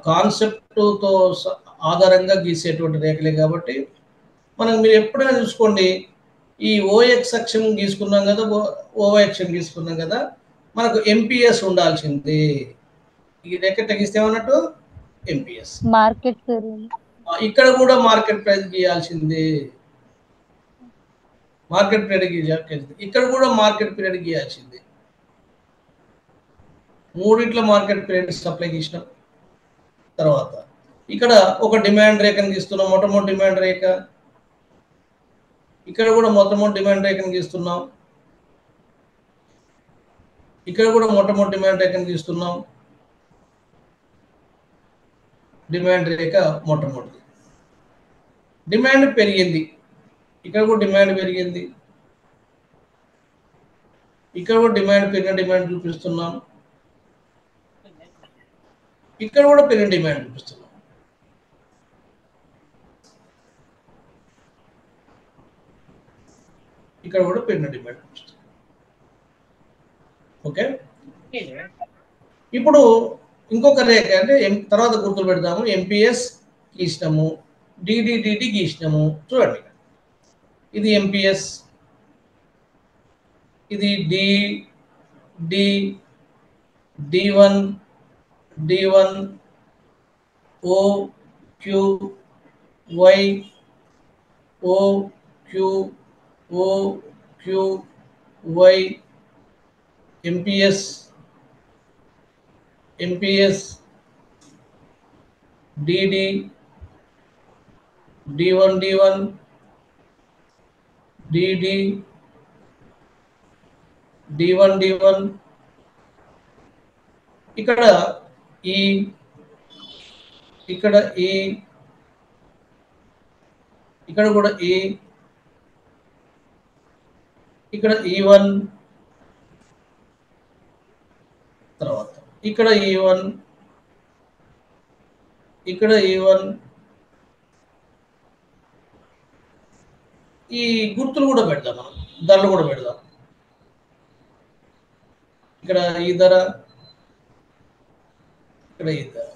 కాన్సెప్ట్తో ఆధారంగా గీసేటువంటి రేఖలే. కాబట్టి మీరు ఎప్పుడైనా చూసుకోండి, ఈ ఓఎక్స్ అక్షం గీసుకున్నాం కదా, ఓవై అక్షం గీసుకున్నాం కదా, మనకు ఎంపీఎస్ ఉండాల్సింది. ఈ రేఖ గీస్తే ఏమన్నట్టు? ఎంపీఎస్. మార్కెట్ ఇక్కడ కూడా మార్కెట్ ప్రైస్ గీయాల్సింది. మార్కెట్ పీరియడ్ గీయాల్సింది. ఇక్కడ కూడా మార్కెట్ పీరియడ్ గీయాల్సింది. మూడిట్లో మార్కెట్ పీరియడ్ సప్లై గీసినాం. తర్వాత ఇక్కడ ఒక డిమాండ్ రేఖను గీస్తున్నాం, మొట్టమొదటి డిమాండ్ రేఖ. ఇక్కడ కూడా మొట్టమొదటి డిమాండ్ రేఖను గీస్తున్నాం. ఇక్కడ కూడా మొట్టమొదటి డిమాండ్ రేఖను గీస్తున్నాం. డిమాండ్ రేఖ మొట్టమొదటిది. డిమాండ్ పెరిగింది, ఇక్కడ కూడా డిమాండ్ పెరిగింది. ఇక్కడ కూడా డిమాండ్ పెరిగిన డిమాండ్ చూపిస్తున్నాం. ఇక్కడ కూడా పెరిగిన డిమాండ్ చూపిస్తున్నాం. ఇక్కడ కూడా పెరిగిన డిమాండ్ చూపిస్తున్నాం. ఓకే, ఇప్పుడు ఇంకొక రేఖ అంటే తర్వాత గుర్తులు పెడతాము. ఎంపీఎస్ గీసినాము, డిడిడిడి గీసినాము. చూడండి, ఇది ఎంపీఎస్, ఇది D D D one D one O Q Y O Q O Q Y MPS MPS DD D one D one DD D one D one. ఇక్కడ ఈ ఇక్కడ ఈ ఇక్కడ కూడా ఈ ఇక్కడ E1, తర్వాత ఇక్కడ E1, ఇక్కడ E1. ఈ గుర్తులు కూడా పెడదాం, మనం ధరలు కూడా పెడదాం. ఇక్కడ ఈ ధర, ఇక్కడ ఈ ధర.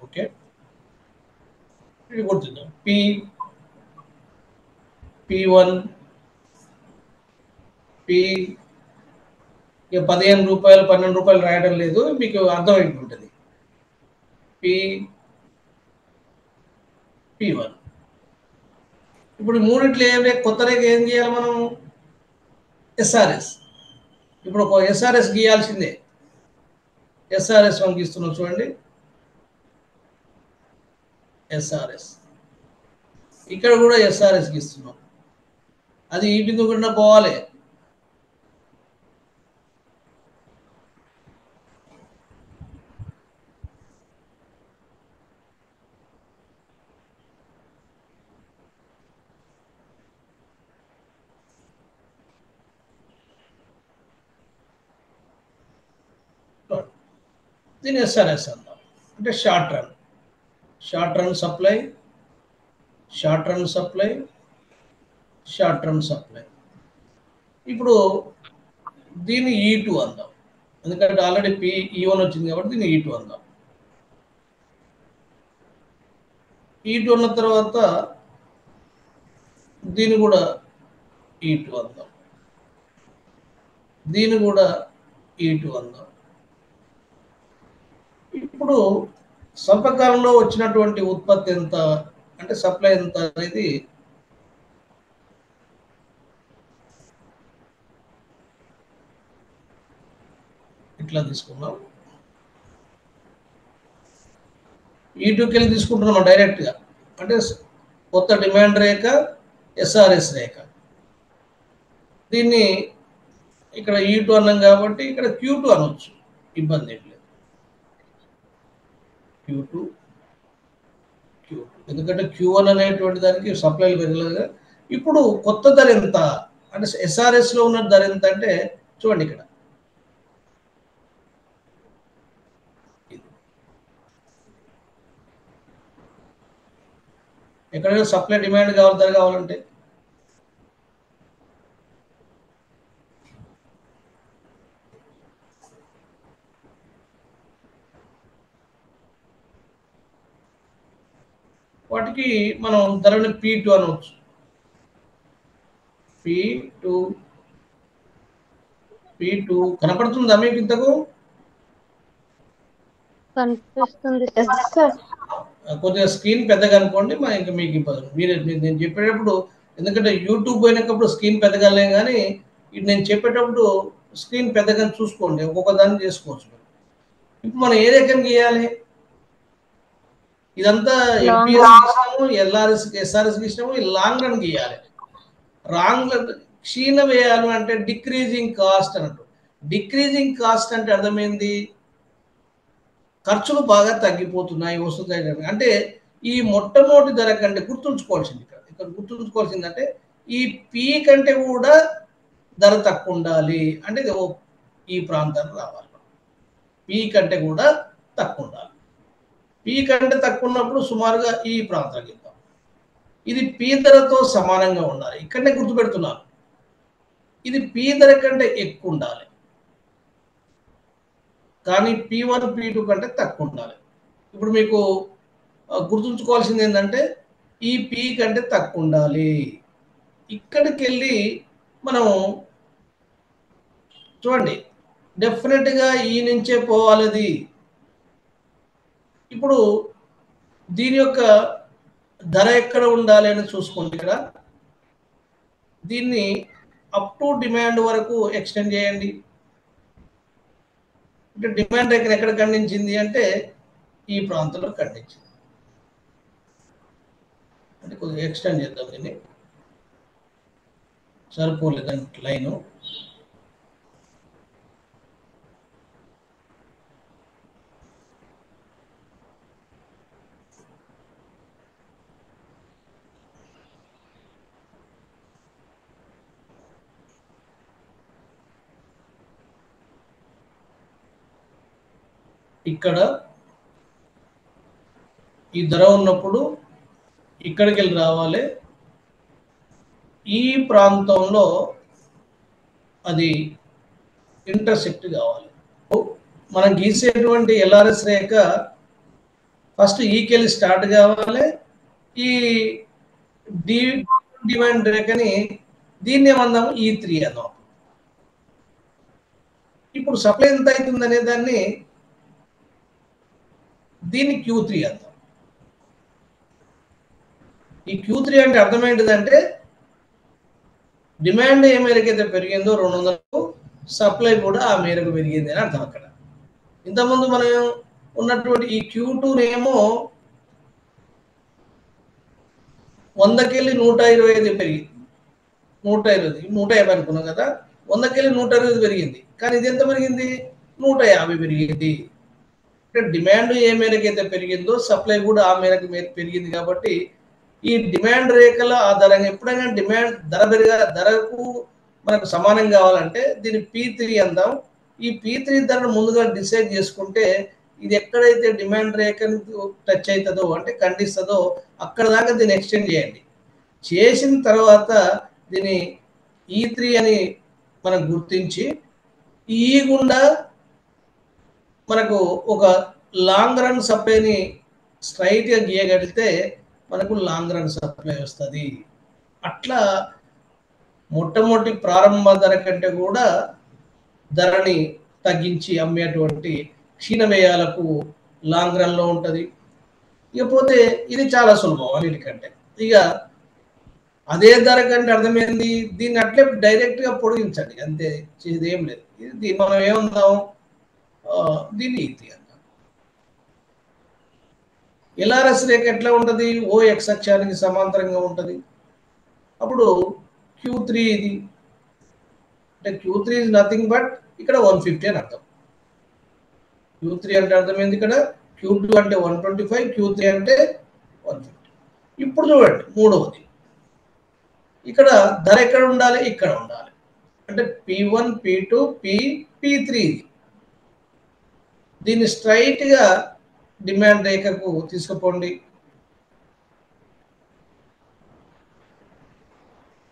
ఓకే, ఇది గుర్తుందాం. P1 P 15 రూపాయలు 12 రూపాయలు రాయడం లేదు, మీకు అర్థమైంది ఉంటుంది. P1. ఇప్పుడు మూడిట్లో కొత్త రేఖ ఏం చేయాలి మనం? ఎస్ఆర్ఎస్. ఇప్పుడు ఒక ఎస్ఆర్ఎస్ గీయాల్సిందే. ఎస్ఆర్ఎస్ మనం గీస్తున్నాం, చూడండి. ఎస్ఆర్ఎస్, ఇక్కడ కూడా ఎస్ఆర్ఎస్ గీస్తున్నాం. అది ఈ బిందువు గుండా పోవాలి. దీన్ని ఎస్ఆర్ఎస్ అందాం. అంటే short run supply, short run supply, short run supply. ఇప్పుడు దీన్ని E2 అందాం, ఎందుకంటే ఆల్రెడీ E1 వచ్చింది కాబట్టి దీన్ని E2 అందాం. E2 అన్న తర్వాత దీన్ని కూడా E2 అందాం, దీన్ని కూడా E2 అందాం. ఇప్పుడు స్వల్పకాలంలో వచ్చినటువంటి ఉత్పత్తి ఎంత అంటే సప్లై ఎంత అనేది ఇట్లా తీసుకున్నాం. E2కి వెళ్ళి తీసుకుంటున్నాం డైరెక్ట్గా, అంటే కొత్త డిమాండ్ రేఖ, ఎస్ఆర్ఎస్ రేఖ. దీన్ని ఇక్కడ E2 అన్నాం కాబట్టి ఇక్కడ Q2 అనొచ్చు, ఇబ్బంది ఏం లేదు. Q2 ఎందుకంటే Q1 అనేటువంటి దానికి సప్లైలు పెరగలేదు. ఇప్పుడు కొత్త ధర ఎంత అంటే ఎస్ఆర్ఎస్లో ఉన్న ధర ఎంత అంటే చూడండి, ఇక్కడ ఎక్కడైనా సప్లై డిమాండ్ కావాలి, ధర కావాలంటే వాటికి మనం ధరని P2 అనవచ్చు. P2 కనపడుతుందా మీకు ఇంతకు? కనిపిస్తుంది. కొద్దిగా స్క్రీన్ పెద్దగా అనుకోండి, ఇంకా మీకు ఇబ్బంది. నేను చెప్పేటప్పుడు, ఎందుకంటే యూట్యూబ్ పోయినప్పుడు స్క్రీన్ పెద్దగా లేం, కానీ ఇది నేను చెప్పేటప్పుడు స్క్రీన్ పెద్దగా చూసుకోండి, ఒక్కొక్క దాన్ని చేసుకోవచ్చు. ఇప్పుడు మనం ఏ రకం గీయాలి? ఇదంతా ఎస్ఆర్ఎస్ ఇచ్చినాము, లాంగ్ రన్ గీయాలి. క్షీణ వేయాలి అంటే డిక్రీజింగ్ కాస్ట్ అన్నట్టు. డిక్రీజింగ్ కాస్ట్ అంటే అర్థమైంది, ఖర్చులు బాగా తగ్గిపోతున్నాయి వస్తుంది. అంటే ఈ మొట్టమొదటి ధర కంటే గుర్తుంచుకోవాల్సింది, ఇక్కడ గుర్తుంచుకోవాల్సింది అంటే ఈ పీ కంటే కూడా ధర తక్కువ ఉండాలి. అంటే ఈ ప్రాంతానికి రావాలి, పీ కంటే కూడా తక్కువ ఉండాలి. పీ కంటే తక్కువ ఉన్నప్పుడు సుమారుగా ఈ ప్రాంతానికి వెళ్తాం. ఇది పీ ధరతో సమానంగా ఉండాలి, ఇక్కడనే గుర్తుపెడుతున్నాను. ఇది పీ ధర కంటే ఎక్కువ ఉండాలి, కానీ P1 P2 కంటే తక్కువ ఉండాలి. ఇప్పుడు మీకు గుర్తుంచుకోవాల్సింది ఏంటంటే ఈ పీ కంటే తక్కువ ఉండాలి. ఇక్కడికి వెళ్ళి మనం చూడండి, డెఫినెట్గా ఈ నుంచే పోవాలి. ఇప్పుడు దీని యొక్క ధర ఎక్కడ ఉండాలి అని చూసుకోండి. ఇక్కడ దీన్ని అప్ టు డిమాండ్ వరకు ఎక్స్టెండ్ చేయండి. అంటే డిమాండ్ ఎక్కడ ఖండించింది అంటే ఈ ప్రాంతంలో ఖండించింది. అంటే కొద్దిగా ఎక్స్టెండ్ చేద్దాం, దీన్ని సరిపోలేదంటే లైను. ఇక్కడ ఈ ధర ఉన్నప్పుడు ఇక్కడికి వెళ్ళి రావాలి, ఈ ప్రాంతంలో అది ఇంటర్సెక్ట్ కావాలి. మనం గీసేటువంటి ఎల్ఆర్ఎస్ రేఖ ఫస్ట్ ఈకెళ్ళి స్టార్ట్ కావాలి. ఈ డిమాండ్ రేఖని దీన్ని ఏమందాము E3 అందాం. ఇప్పుడు సప్లై ఎంత అవుతుంది అనే దాన్ని దీన్ని Q3 అందాం. ఈ Q3 అంటే అర్థం ఏంటిదంటే డిమాండ్ ఏ మేరకు అయితే పెరిగిందో 200, సప్లై కూడా ఆ మేరకు పెరిగింది అని అర్థం. అక్కడ ఇంతకుముందు మనం ఉన్నటువంటి ఈ Q2నేమో 100కి వెళ్ళి 125 పెరిగింది, 150 అనుకున్నాం కదా, 100కి వెళ్ళి 125 పెరిగింది. కానీ ఇది ఎంత పెరిగింది? 150 పెరిగింది. అంటే డిమాండ్ ఏ మేరకు అయితే పెరిగిందో సప్లై కూడా ఆ మేరకు పెరిగింది. కాబట్టి ఈ డిమాండ్ రేఖల ఆధారంగా ఎప్పుడైనా డిమాండ్ ధరకు మనకు సమానం కావాలంటే దీన్ని P3 అందాం. ఈ P3 ధరను ముందుగా డిసైడ్ చేసుకుంటే ఇది ఎక్కడైతే డిమాండ్ రేఖను టచ్ అవుతుందో అంటే ఖండిస్తుందో అక్కడ దాకా దీన్ని ఎక్స్టెండ్ చేయండి. చేసిన తర్వాత దీన్ని E3 అని మనం గుర్తించి ఈ గుండా మనకు ఒక లాంగ్ రన్ సప్లైని స్ట్రైట్గా గీయగలిగితే మనకు లాంగ్ రన్ సప్లై వస్తుంది. అట్లా మొట్టమొదటి ప్రారంభ ధర కంటే కూడా ధరని తగ్గించి అమ్మేటువంటి క్షీణ వ్యయాలకు లాంగ్ రన్లో ఉంటుంది. ఇకపోతే ఇది చాలా సులభం అన్నిటికంటే. ఇక అదే ధర కంటే అర్థమైంది, దీన్ని అట్లే డైరెక్ట్గా పొడిగించండి అంతే, ఇది ఏం లేదు. ఇది మనం ఏముందాం, దీన్ని ఇది అంటాం. LRS రేఖ ఎట్లా ఉంటుంది, OX అక్షానికి సమాంతరంగా ఉంటుంది. అప్పుడు Q3 ఇది అంటే Q3 ఇస్ నథింగ్ బట్ ఇక్కడ 150 అని అర్థం. Q3 అంటే అర్థమైంది ఇక్కడ, Q2 అంటే 125, Q3 అంటే 150. ఇప్పుడు చూడండి మూడవది, ఇక్కడ ధర ఎక్కడ ఉండాలి, ఇక్కడ ఉండాలి. అంటే P1, P2, P3 ఇది. దీన్ని స్ట్రైట్గా డిమాండ్ రేఖకు తీసుకుపోండి.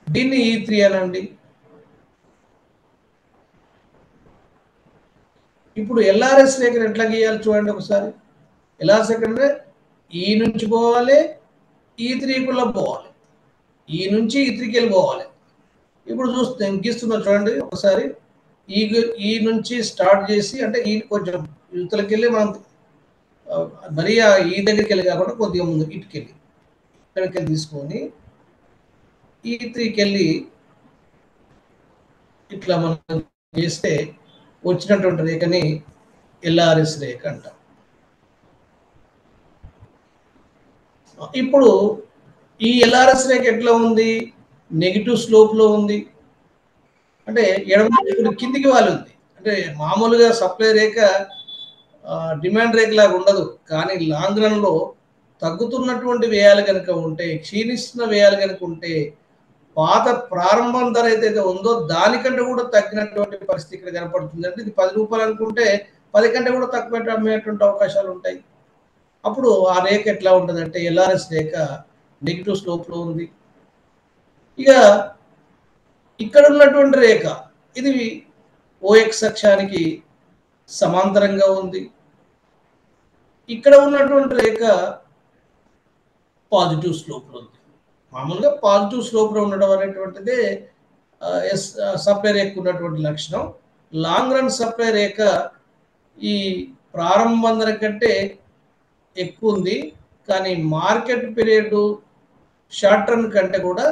దీన్ని E3 అనండి. ఇప్పుడు LRS రేఖను ఎట్లా గీయాలి చూడండి ఒకసారి. LRS రేఖ అంటే ఈ నుంచి పోవాలి, E3కుల్లో పోవాలి, ఈ నుంచి E3కి వెళ్ళిపోవాలి. ఇప్పుడు చూస్తే గీస్తున్నా చూడండి ఒకసారి. ఈ నుంచి స్టార్ట్ చేసి అంటే ఈ కొంచెం యువతలకి వెళ్ళి మనం మరీ ఈ దగ్గరికి వెళ్ళి కాకుండా కొద్దిగా ముందు ఇటుకెళ్ళి ఇక్కడికి వెళ్ళి తీసుకొని E3కి వెళ్ళి ఇట్లా మనం చేస్తే వచ్చినటువంటి రేఖని LRS రేఖ అంటాం. ఇప్పుడు ఈ LRS రేఖ ఎట్లా ఉంది, నెగిటివ్ స్లోప్లో ఉంది. అంటే ఎడమ కిందికి వాలి ఉంది. అంటే మామూలుగా సప్లై రేఖ డిమాండ్ రేఖ లాగా ఉండదు, కానీ లాంగ్ రన్లో తగ్గుతున్నటువంటి వ్యయాలు కనుక ఉంటే, క్షీణిస్తున్న వ్యయాలు కనుక ఉంటే, పాత ప్రారంభం ధర ఏదైతే ఉందో దానికంటే కూడా తగ్గినటువంటి పరిస్థితి ఇక్కడ కనపడుతుంది. అంటే ఇది 10 రూపాయలు అనుకుంటే 10 కంటే కూడా తక్కువ అమ్మేటువంటి అవకాశాలు ఉంటాయి. అప్పుడు ఆ రేఖ ఎట్లా ఉంటుంది అంటే LRS రేఖ నెగిటివ్ స్లోప్లో ఉంది. ఇక ఇక్కడ ఉన్నటువంటి రేఖ ఇది OX అక్షానికి సమాంతరంగా ఉంది. ఇక్కడ ఉన్నటువంటి రేఖ పాజిటివ్ స్లోప్లో ఉంది. మామూలుగా పాజిటివ్ స్లోప్లో ఉండడం అనేటువంటిదే సప్లై రేఖ ఉన్నటువంటి లక్షణం. లాంగ్ రన్ సప్లై రేఖ ఈ ప్రారంభం ధర కంటే ఎక్కువ ఉంది, కానీ మార్కెట్ పీరియడ్ షార్ట్ రన్ కంటే కూడా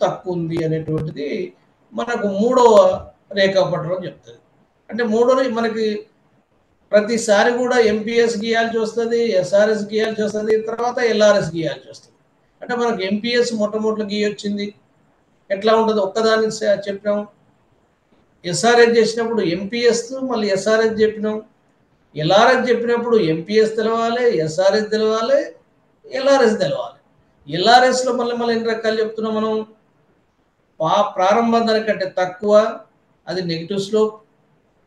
తక్కువ ఉంది అనేటువంటిది మనకు మూడవ రేఖాపటం చెప్తుంది. అంటే మూడోది మనకి ప్రతిసారి కూడా MPS గీయాల్సి వస్తుంది, SRS గీయాల్సి వస్తుంది, తర్వాత LRS గీయాల్సి వస్తుంది. అంటే మనకు MPS మొట్టమొదటి గీయొచ్చింది, ఎట్లా ఉంటుంది ఒక్కదాన్ని చెప్పినాం. SRS చేసినప్పుడు MPS మళ్ళీ SRS చెప్పినాం. LRS చెప్పినప్పుడు MPS తెలవాలి, SRS తెలవాలి, LRS తెలవాలి. LRSలో మళ్ళీ ఎన్ని రకాలు చెప్తున్నాం మనం. ప్రారంభ ధర కంటే తక్కువ, అది నెగిటివ్ స్లోప్.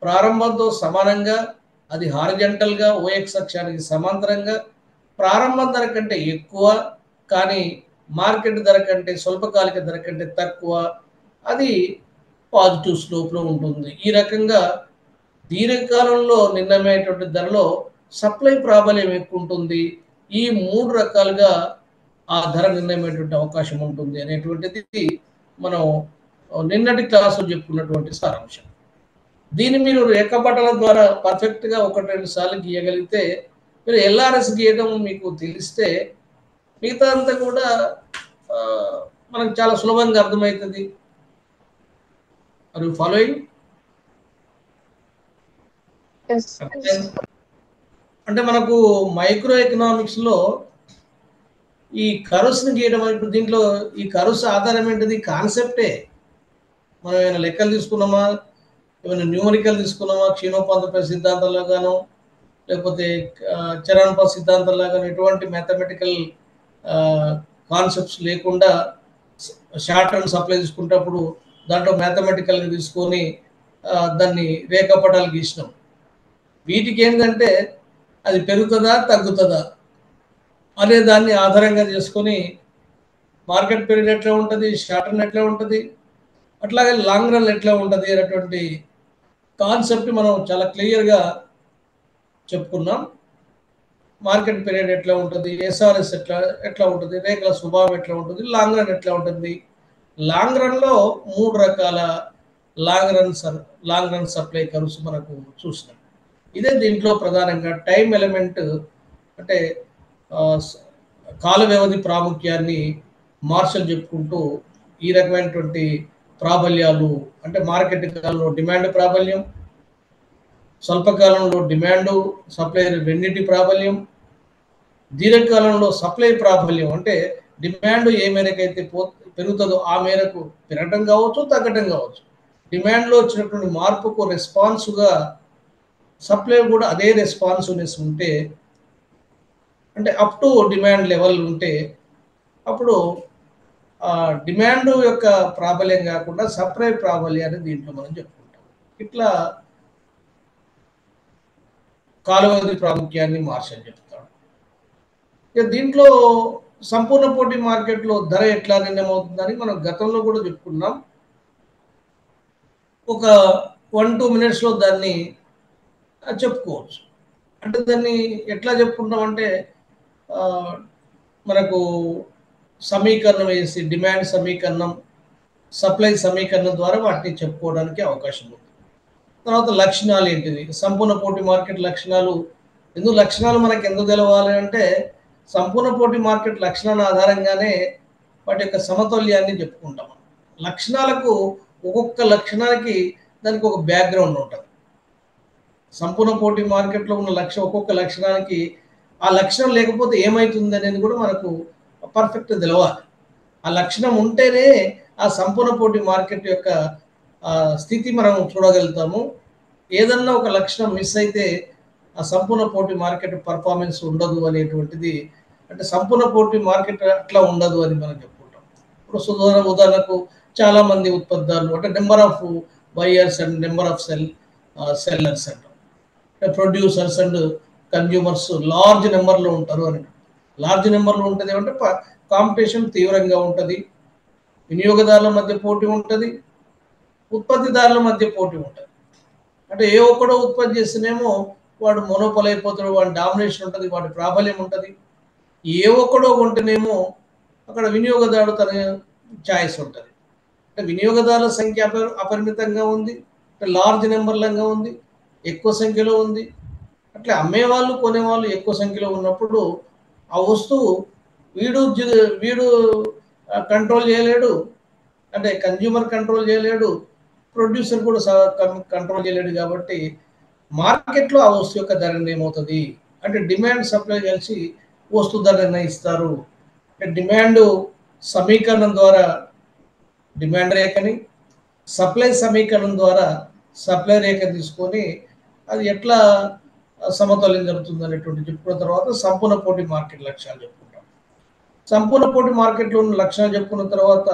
ప్రారంభంతో సమానంగా, అది హారిజంటల్గా OX అక్షానికి సమాంతరంగా. ప్రారంభ ధర కంటే ఎక్కువ, కానీ మార్కెట్ ధర కంటే స్వల్పకాలిక ధర కంటే తక్కువ, అది పాజిటివ్ స్లోప్లో ఉంటుంది. ఈ రకంగా దీర్ఘకాలంలో నిర్ణయమైనటువంటి ధరలో సప్లై ప్రాబల్యం ఎక్కువ ఉంటుంది. ఈ 3 రకాలుగా ఆ ధర నిర్ణయమైనటువంటి అవకాశం ఉంటుంది అనేటువంటిది మనం నిన్నటి క్లాసులో చెప్పుకున్నటువంటి సారాంశం. దీన్ని మీరు రేఖాపటాల ద్వారా పర్ఫెక్ట్గా 1-2 సార్లు గీయగలిగితే, మీరు LRS గీయడం మీకు తెలిస్తే మిగతా అంతా కూడా మనకు చాలా సులభంగా అర్థమవుతుంది. Are you following? అంటే మనకు మైక్రో ఎకనామిక్స్లో ఈ కర్వ్స్ని గీయడం, ఇప్పుడు దీంట్లో ఈ కర్వ్స్ ఆధారం ఏంటిది, కాన్సెప్టే. మనం ఏమైనా లెక్కలు తీసుకున్నామా, ఏమైనా న్యూమరికల్ తీసుకున్నామా, క్షీణోపాంత సిద్ధాంతంలో గాను, లేకపోతే చరణోపాత సిద్ధాంతంలో గాను, ఎటువంటి మ్యాథమెటికల్ కాన్సెప్ట్స్ లేకుండా షార్ట్ రన్ సప్లై తీసుకున్నప్పుడు దాంట్లో మ్యాథమెటికల్గా తీసుకొని దాన్ని రేఖాపటాలు గీసినాం. వీటికి ఏంటంటే అది పెరుగుతుందా తగ్గుతుందా అనే దాన్ని ఆధారంగా చేసుకొని మార్కెట్ పీరియడ్ ఎట్లా ఉంటుంది, షార్ట్ రన్ ఎట్లా ఉంటుంది, అట్లాగే లాంగ్ రన్ ఎట్లా ఉంటుంది అనేటువంటి కాన్సెప్ట్ మనం చాలా క్లియర్గా చెప్పుకున్నాం. మార్కెట్ పీరియడ్ ఎట్లా ఉంటుంది, ఎస్ఆర్ఎస్ ఎట్లా ఎట్లా ఉంటుంది, రేఖల స్వభావం ఎట్లా ఉంటుంది, లాంగ్ రన్ ఎట్లా ఉంటుంది. లాంగ్ రన్లో 3 రకాల లాంగ్ రన్ సప్లై కర్వ్స్ మనకు చూసినాం. ఇదే దీంట్లో ప్రధానంగా టైం ఎలిమెంట్ అంటే ఆ, స- కాల వ్యవధి ప్రాముఖ్యాన్ని మార్షల్ చెప్పుకుంటూ ఈ రకమైనటువంటి ప్రాబల్యాలు అంటే మార్కెట్ కాలంలో డిమాండ్ ప్రాబల్యం, స్వల్పకాలంలో డిమాండు సప్లై రెండింటి ప్రాబల్యం, దీర్ఘకాలంలో సప్లై ప్రాబల్యం అంటే డిమాండ్ ఏ మేరకైతే పెరుగుతుందో ఆ మేరకు పెరగటం కావచ్చు, తగ్గటం కావచ్చు. డిమాండ్లో వచ్చినటువంటి మార్పుకు రెస్పాన్స్గా సప్లై కూడా అదే రెస్పాన్సివ్నెస్ ఉంటే అంటే అప్ టు డిమాండ్ లెవెల్ ఉంటే అప్పుడు డిమాండ్ యొక్క ప్రాబల్యం కాకుండా సప్లై ప్రాబల్యాన్ని దీంట్లో మనం చెప్పుకుంటాం. ఇట్లా కాల వ్యవధి ప్రాముఖ్యాన్ని మార్షల్ చెప్తాడు. ఇక దీంట్లో సంపూర్ణ పోటీ మార్కెట్లో ధర ఎట్లా నిర్ణయం అవుతుందని మనం గతంలో కూడా చెప్పుకున్నాం. ఒక 1-2 మినిట్స్లో దాన్ని చెప్పుకోవచ్చు. అంటే దాన్ని ఎట్లా చెప్పుకుంటామంటే ఆ, మనకు సమీకరణం వేసి డిమాండ్ సమీకరణం, సప్లై సమీకరణం ద్వారా వాటిని చెప్పుకోవడానికి అవకాశం ఉంది. తర్వాత లక్షణాలు ఏంటిది, సంపూర్ణ పోటీ మార్కెట్ లక్షణాలు. లక్షణాలు మనకి ఎందుకు తెలవాలి అంటే సంపూర్ణ పోటీ మార్కెట్ లక్షణాల ఆధారంగానే వాటి యొక్క సమతుల్యాన్ని చెప్పుకుంటాం. లక్షణాలకు ఒక్కొక్క లక్షణానికి దానికి ఒక బ్యాక్గ్రౌండ్ ఉంటుంది. సంపూర్ణ పోటీ మార్కెట్లో ఉన్న ఒక్కొక్క లక్షణానికి ఆ లక్షణం లేకపోతే ఏమవుతుంది అనేది కూడా మనకు పర్ఫెక్ట్ తెలవాలి. ఆ లక్షణం ఉంటేనే ఆ సంపూర్ణ పోటీ మార్కెట్ యొక్క స్థితి మనం చూడగలుగుతాము. ఏదన్నా ఒక లక్షణం మిస్ అయితే ఆ సంపూర్ణ పోటీ మార్కెట్ పర్ఫార్మెన్స్ ఉండదు అనేటువంటిది, అంటే సంపూర్ణ పోటీ మార్కెట్ అట్లా ఉండదు అని మనం చెప్పుకుంటాం. ఇప్పుడు ఉదాహరణకు చాలామంది ఉత్పత్తిదారులు అంటే number of buyers and number of sellers అంటారు. ప్రొడ్యూసర్స్ అండ్ కన్జ్యూమర్స్ లార్జ్ నెంబర్లో ఉంటారు అని. లార్జ్ నెంబర్లో ఉంటుంది అంటే కాంపిటీషన్ తీవ్రంగా ఉంటుంది, వినియోగదారుల మధ్య పోటీ ఉంటుంది, ఉత్పత్తిదారుల మధ్య పోటీ ఉంటుంది. అంటే ఏ ఒక్కడో ఉత్పత్తి చేస్తేనేమో వాడు మొనోపల్ అయిపోతాడు, వాడి డామినేషన్ ఉంటుంది, వాడి ప్రాబల్యం ఉంటుంది. ఏ ఒక్కడో కొంటేనేమో అక్కడ వినియోగదారుడు తన ఛాయిస్ ఉంటుంది. అంటే వినియోగదారుల సంఖ్య అపరిమితంగా ఉంది, లార్జ్ నెంబర్లంగా ఉంది, ఎక్కువ సంఖ్యలో ఉంది. అట్లా అమ్మేవాళ్ళు కొనేవాళ్ళు ఎక్కువ సంఖ్యలో ఉన్నప్పుడు ఆ వస్తువు వీడు కంట్రోల్ చేయలేడు, అంటే కన్జ్యూమర్ కంట్రోల్ చేయలేడు, ప్రొడ్యూసర్ కూడా కంట్రోల్ చేయలేడు. కాబట్టి మార్కెట్లో ఆ వస్తువు యొక్క ధర ఏమవుతుంది అంటే డిమాండ్ సప్లై కలిసి వస్తువు ధర నిర్ణయిస్తారు. డిమాండ్ సమీకరణం ద్వారా డిమాండ్ రేఖని, సప్లై సమీకరణం ద్వారా సప్లై రేఖ తీసుకొని అది ఎట్లా సమతుల్యం జరుగుతుంది అనేటువంటి చెప్పుకున్న తర్వాత సంపూర్ణ పోటీ మార్కెట్ లక్ష్యాలు చెప్పుకుంటాం. సంపూర్ణ పోటీ మార్కెట్లో ఉన్న లక్షణాలు చెప్పుకున్న తర్వాత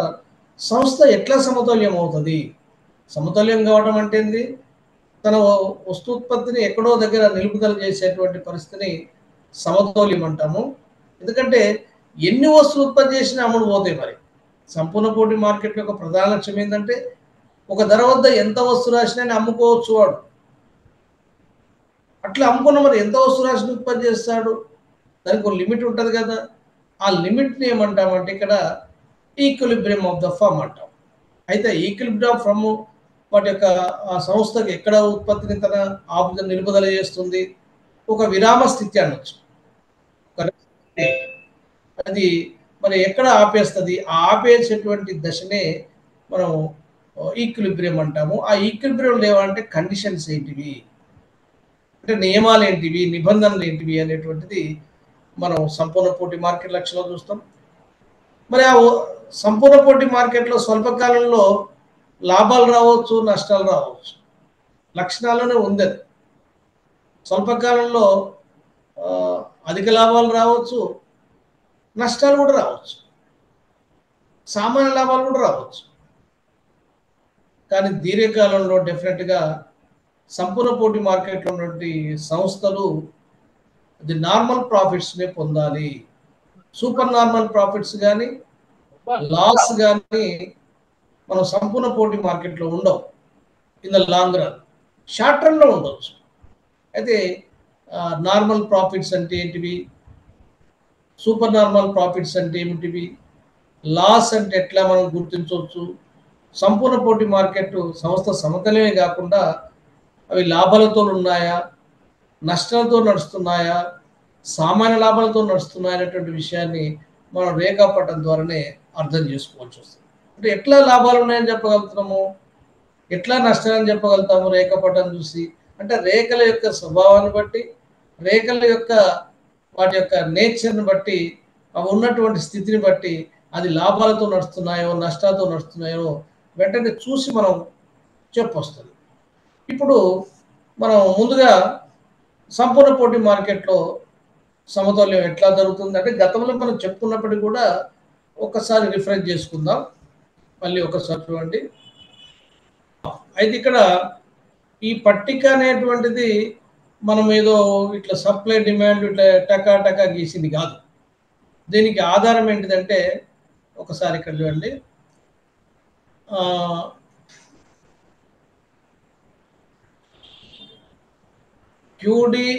సంస్థ ఎట్లా సమతుల్యం అవుతుంది. సమతుల్యం కావడం అంటే ఏంది, తన వస్తూత్పత్తిని ఎక్కడో దగ్గర నిలుపుదల చేసేటువంటి పరిస్థితిని సమతుల్యం అంటాము. ఎందుకంటే ఎన్ని వస్తువులు ఉత్పత్తి చేసినా అమ్ముడు పోతాయి. మరి సంపూర్ణ పోటీ మార్కెట్ యొక్క ప్రధాన లక్ష్యం ఏంటంటే ఒక ధర వద్ద ఎంత వస్తువు రాసినా అమ్ముకోవచ్చు వాడు. అట్లా అమ్ముకున్న మరి ఎంత వస్తువు రాసిన ఉత్పత్తి చేస్తాడు, దానికి ఒక లిమిట్ ఉంటుంది కదా. ఆ లిమిట్ని ఏమంటామంటే ఇక్కడ ఈక్విలిబ్రియం ఆఫ్ ద ఫర్మ్ అంటాం. అయితే ఈక్విలిబ్రియం ఆఫ్ ఫర్మ్ వాటి యొక్క ఆ సంస్థకి ఎక్కడ ఉత్పత్తిని తన నిలుపుదల చేస్తుంది, ఒక విరామ స్థితి అనొచ్చు. అది మరి ఎక్కడ ఆపేస్తుంది, ఆ ఆపేసేటువంటి దశనే మనం ఈక్విలిబ్రియం అంటాము. ఆ ఈక్విలిబ్రియం లేవంటే కండిషన్స్ ఏంటివి, అంటే నియమాలు ఏంటివి, నిబంధనలు ఏంటివి అనేటువంటిది మనం సంపూర్ణ పోటీ మార్కెట్ లక్ష్యంలో చూస్తాం. మరి ఆ సంపూర్ణ పోటీ మార్కెట్లో స్వల్పకాలంలో లాభాలు రావచ్చు, నష్టాలు రావచ్చు, లక్షణాల్లోనే ఉంది. అది స్వల్పకాలంలో అధిక లాభాలు రావచ్చు, నష్టాలు కూడా రావచ్చు, సామాన్య లాభాలు కూడా రావచ్చు. కానీ దీర్ఘకాలంలో డెఫినెట్గా సంపూర్ణ పోటీ మార్కెట్లో ఉన్నటువంటి సంస్థలు ది నార్మల్ ప్రాఫిట్స్ని పొందాలి. సూపర్ నార్మల్ ప్రాఫిట్స్ కానీ లాస్ కానీ మనం సంపూర్ణ పోటీ మార్కెట్లో ఉండవు. In the long run, short రన్లో ఉండవచ్చు. అయితే నార్మల్ ప్రాఫిట్స్ అంటే ఏంటివి, సూపర్ నార్మల్ ప్రాఫిట్స్ అంటే ఏమిటివి, లాస్ అంటే ఎట్లా మనం గుర్తించవచ్చు, సంపూర్ణ పోటీ మార్కెట్ సంస్థ సమతుల్యమే కాకుండా అవి లాభాలతో ఉన్నాయా, నష్టాలతో నడుస్తున్నాయా, సామాన్య లాభాలతో నడుస్తున్నాయా అనేటువంటి విషయాన్ని మనం రేఖాపటం ద్వారానే అర్థం చేసుకోవాల్సి వస్తుంది. అంటే ఎట్లా లాభాలు ఉన్నాయని చెప్పగలుగుతున్నాము, ఎట్లా నష్టాలని చెప్పగలుగుతాము రేఖాపటం చూసి, అంటే రేఖల యొక్క స్వభావాన్ని బట్టి, రేఖల యొక్క వాటి యొక్క నేచర్ని బట్టి, అవి ఉన్నటువంటి స్థితిని బట్టి అది లాభాలతో నడుస్తున్నాయో నష్టాలతో నడుస్తున్నాయో వెంటనే చూసి మనం చెప్పొస్తుంది. ఇప్పుడు మనం ముందుగా సంపూర్ణ పోటీ మార్కెట్లో సమతుల్యం ఎట్లా జరుగుతుంది అంటే గతంలో మనం చెప్పుకున్నప్పటికీ కూడా ఒకసారి రిఫరెన్స్ చేసుకుందాం. మళ్ళీ ఒకసారి చూడండి. అయితే ఇక్కడ ఈ పట్టిక అనేటువంటిది మనం ఏదో ఇట్లా సప్లై డిమాండ్ ఇట్లా టకా టకా గీసింది కాదు. దీనికి ఆధారం ఏంటిదంటే ఒకసారి ఇక్కడ చూడండి. క్యూడి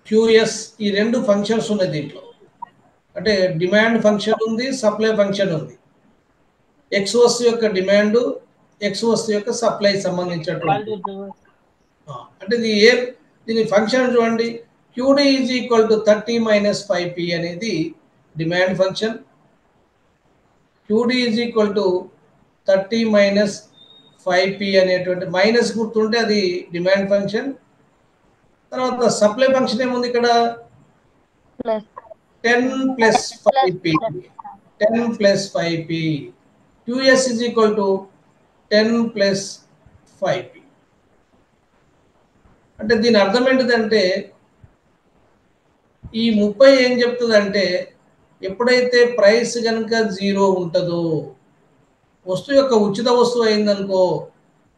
క్యూఎస్ ఈ రెండు ఫంక్షన్స్ ఉన్నాయి దీంట్లో. అంటే డిమాండ్ ఫంక్షన్ ఉంది, సప్లై ఫంక్షన్ ఉంది. ఎక్స్ వస్తు యొక్క డిమాండ్, ఎక్స్ వస్తు యొక్క సప్లై సంబంధించినటువంటి అంటే దీని ఫంక్షన్ చూడండి. QD is equal to 30 - 5p అనేది demand function. QD is equal to 30 - 5p అనేటువంటి మైనస్ గుర్తుంటే అది డిమాండ్ ఫంక్షన్. తర్వాత సప్లై ఫంక్షన్ ఏముంది ఇక్కడ, 10 + 5p, 10 + 5p. QS is equal to 10 + 5p. అంటే దీని అర్థం ఏంటిదంటే ఈ 30 ఏం చెప్తుందంటే ఎప్పుడైతే ప్రైస్ కనుక 0 ఉంటుందో, వస్తువు యొక్క ఉచిత వస్తువు అయిందనుకో,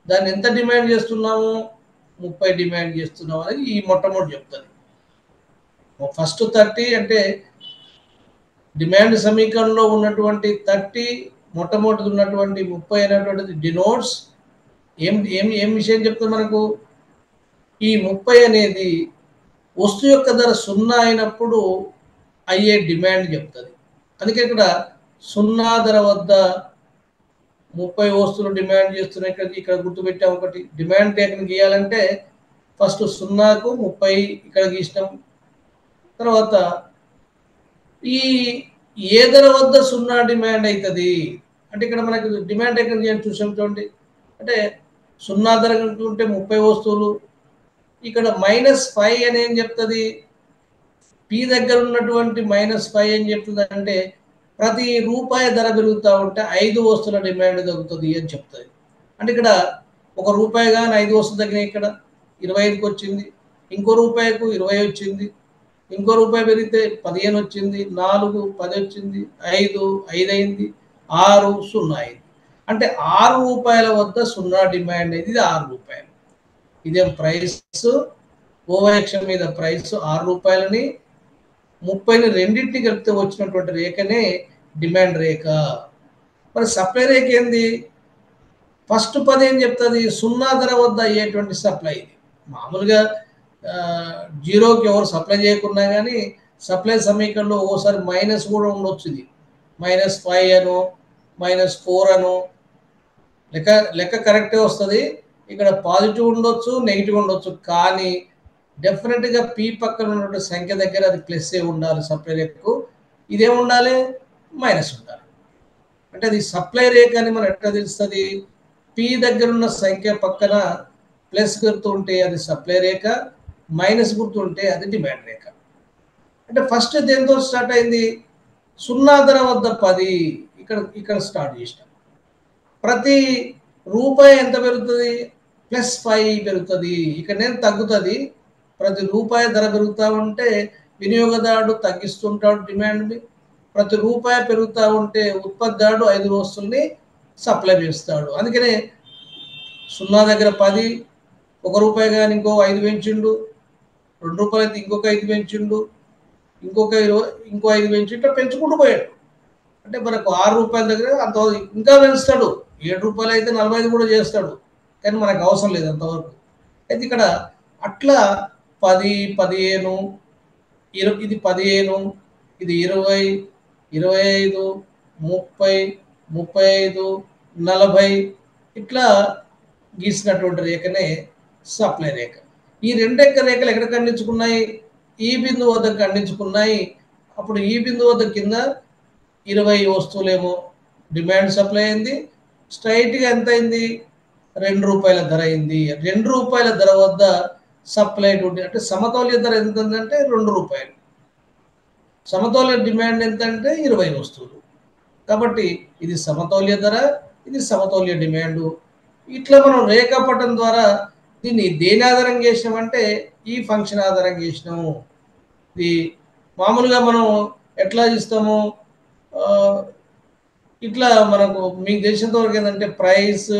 దాన్ని ఎంత డిమాండ్ చేస్తున్నాము, 30 డిమాండ్ చేస్తున్నాం అని ఈ మొట్టమొదటి చెప్తుంది. ఫస్ట్ 30 అంటే డిమాండ్ సమీకరణలో ఉన్నటువంటి 30 మొట్టమొదటి ఉన్నటువంటి 30 అనేటువంటిది డినోట్స్ ఏం విషయం చెప్తుంది మనకు, ఈ 30 అనేది వస్తువు యొక్క ధర 0 అయినప్పుడు అయ్యే డిమాండ్ చెప్తుంది. అందుకే ఇక్కడ 0 ధర వద్ద 30 వస్తువులు డిమాండ్ చేస్తున్నాయి. ఇక్కడ గుర్తుపెట్టాం ఒకటి. డిమాండ్ రేఖను గీయాలంటే ఫస్ట్ 0కు 30 ఇక్కడ గీసినాం. తర్వాత ఈ ఏ ధర వద్ద 0 డిమాండ్ అవుతుంది అంటే ఇక్కడ మనకు డిమాండ్ రేఖను గీయని చూసాం చూడండి. అంటే 0 ధర ఉంటే 30 వస్తువులు, ఇక్కడ -5 అని ఏం చెప్తుంది, పి దగ్గర ఉన్నటువంటి -5 ఏం చెప్తుంది అంటే ప్రతి రూపాయి ధర పెరుగుతూ ఉంటే 5 వస్తువుల డిమాండ్ తగ్గుతుంది అని చెప్తుంది. అంటే ఇక్కడ ₹1 కానీ 5 వస్తువులు తగ్గినాయి, ఇక్కడ 25కి వచ్చింది, ఇంకో రూపాయికు 20 వచ్చింది, ఇంకో రూపాయి పెరిగితే 15 వచ్చింది, 4 10 వచ్చింది, 5 అయింది, 6 0 అయింది. అంటే ₹6 వద్ద 0 డిమాండ్ అయింది, ఇది ₹6. ఇదేం ప్రైస్, ఓవర్ మీద ప్రైస్ ₹6ని 30ని రెండింటిని కలిపితే వచ్చినటువంటి రేఖనే డిమాండ్ రేఖ. మరి సప్లై రేఖ ఏంది, ఫస్ట్ 10 ఏం చెప్తుంది, 0 ధర వద్ద అయ్యేటువంటి సప్లై. ఇది మామూలుగా 0కి ఎవరు సప్లై చేయకున్నా కానీ సప్లై సమీకరణలో ఓసారి మైనస్ కూడా ఉండొచ్చు. ఇది -5 అనో -4 అనో లెక్క కరెక్టే వస్తుంది. ఇక్కడ పాజిటివ్ ఉండొచ్చు, నెగిటివ్ ఉండొచ్చు, కానీ డెఫినెట్గా పి పక్కన ఉన్నటువంటి సంఖ్య దగ్గర అది ప్లస్ ఉండాలి సప్లై రేఖకు. ఇదేం ఉండాలి, మైనస్ ఉండాలి. అంటే అది సప్లై రేఖ అని మనం ఎట్లా తెలుస్తుంది, పి దగ్గర ఉన్న సంఖ్య పక్కన ప్లస్ గుర్తు ఉంటే అది సప్లై రేఖ, మైనస్ గుర్తు ఉంటే అది డిమాండ్ రేఖ. అంటే ఫస్ట్ దేంతో స్టార్ట్ అయింది, 0 ధర వద్ద 10 ఇక్కడ స్టార్ట్ చేసినాం. ప్రతి రూపాయి ఎంత పెరుగుతుంది, +5 పెరుగుతుంది. ఇక్కడ నేను తగ్గుతుంది. ప్రతి రూపాయి ధర పెరుగుతూ ఉంటే వినియోగదారుడు తగ్గిస్తుంటాడు డిమాండ్ని, ప్రతి రూపాయి పెరుగుతూ ఉంటే ఉత్పత్తిదారుడు 5 వస్తువుల్ని సప్లై చేస్తాడు. అందుకనే 0 దగ్గర 10, ₹1 కానీ ఇంకో 5 పెంచిండు, ₹2 అయితే ఇంకొక 5 పెంచిండు, ఇంకొక 20 ఇంకో 5 పెంచి ఇట్లా పెంచుకుంటూ పోయాడు. అంటే మనకు ₹6 దగ్గర అంత ఇంకా పెంచుతాడు. ₹7 అయితే 45 కూడా చేస్తాడు. కానీ మనకు అవసరం లేదు అంతవరకు. అయితే ఇక్కడ అట్లా 10, 15, ఇది 15, ఇది 20, 25, 30, 35, 40 ఇట్లా గీసినటువంటి రేఖనే సప్లై రేఖ. ఈ రెండెక్క రేఖలు ఎక్కడ ఖండించుకున్నాయి? ఈ బిందువు వద్ద ఖండించుకున్నాయి. అప్పుడు ఈ బిందువు వద్ద కింద 20 వస్తువులేమో డిమాండ్ సప్లై అయింది. స్ట్రైట్గా ఎంత అయింది? ₹2 ధర అయింది. ₹2 ధర వద్ద సప్లై డ్యూటీ అంటే సమతౌల్య ధర ఎంత ఉందంటే ₹2. సమతౌల్య డిమాండ్ ఎంత అంటే 20 వస్తువులు. కాబట్టి ఇది సమతౌల్య ధర, ఇది సమతౌల్య డిమాండు. ఇట్లా మనం రేఖాపటం ద్వారా దీన్ని దేని ఆధారంగా చేసినామంటే ఈ ఫంక్షన్ ఆధారంగా చేసినాము. ఇది మామూలుగా మనం ఎట్లా ఇస్తాము? ఇట్లా మనకు మీకు తెలిసినంత వరకు ఏంటంటే ప్రైస్,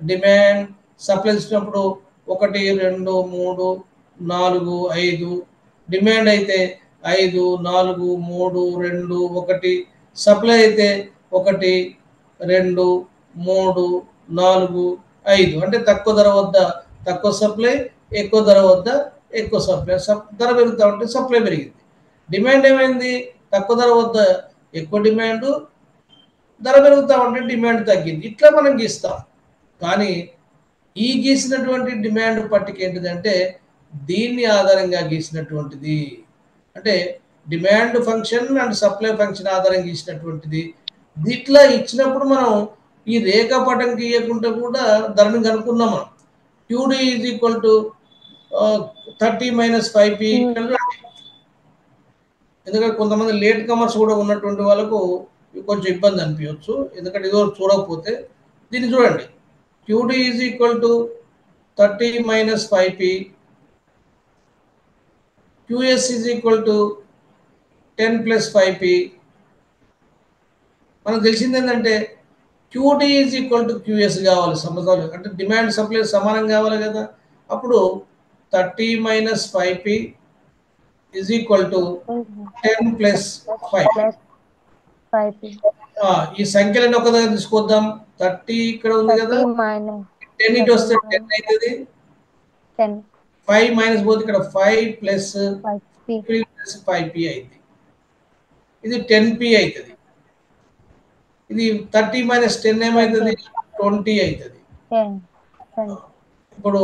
డిమాండ్, సప్లై ఇచ్చినప్పుడు 1, 2, 3, 4, 5 డిమాండ్ అయితే 5, 4, 3, 2, 1 సప్లై అయితే 1, 2, 3, 4, 5 అంటే తక్కువ ధర వద్ద తక్కువ సప్లై, ఎక్కువ ధర వద్ద ఎక్కువ సప్లై. ధర పెరుగుతూ ఉంటే సప్లై పెరిగింది. డిమాండ్ ఏమైంది? తక్కువ ధర వద్ద ఎక్కువ డిమాండు, ధర పెరుగుతూ ఉంటే డిమాండ్ తగ్గింది. ఇట్లా మనం గీస్తాం. కానీ ఈ గీసినటువంటి డిమాండ్ పట్టిక ఏంటిదంటే దీన్ని ఆధారంగా గీసినటువంటిది. అంటే demand function and supply function ఆధారంగా గీసినటువంటిది. ఇట్లా ఇచ్చినప్పుడు మనం ఈ రేఖాపటం గీయకుండా కూడా ధరను కనుక్కున్నాం మనం. QD is equal to 30 - 5P. ఎందుకంటే కొంతమంది లేట్ కమర్స్ కూడా ఉన్నటువంటి వాళ్ళకు కొంచెం ఇబ్బంది అనిపించవచ్చు. ఎందుకంటే ఇదో చూడకపోతే దీన్ని చూడండి. QD is equal to 30 - 5P. QS is equal to 10 + 5P. మనకు తెలిసింది ఏంటంటే QD is equal to QS కావాలి. సమతౌల్యం అంటే డిమాండ్ సప్లై సమానం కావాలి కదా. అప్పుడు 30 - 5P is equal to 10 + 5P. ఈ సంఖ్యలను ఒక దగ్గర తీసుకొద్దాం. 30 ఇక్కడ ఉంది కదా, 10 ఇటు వస్తే 10 అవుతుంది. 5 మైనస్ పోతే ఇక్కడ 5 + 5P అయింది. ఇది 10P అవుతుంది. ఇది 30 - 10 ఏమవుతుంది? 20 అవుతుంది. ఇప్పుడు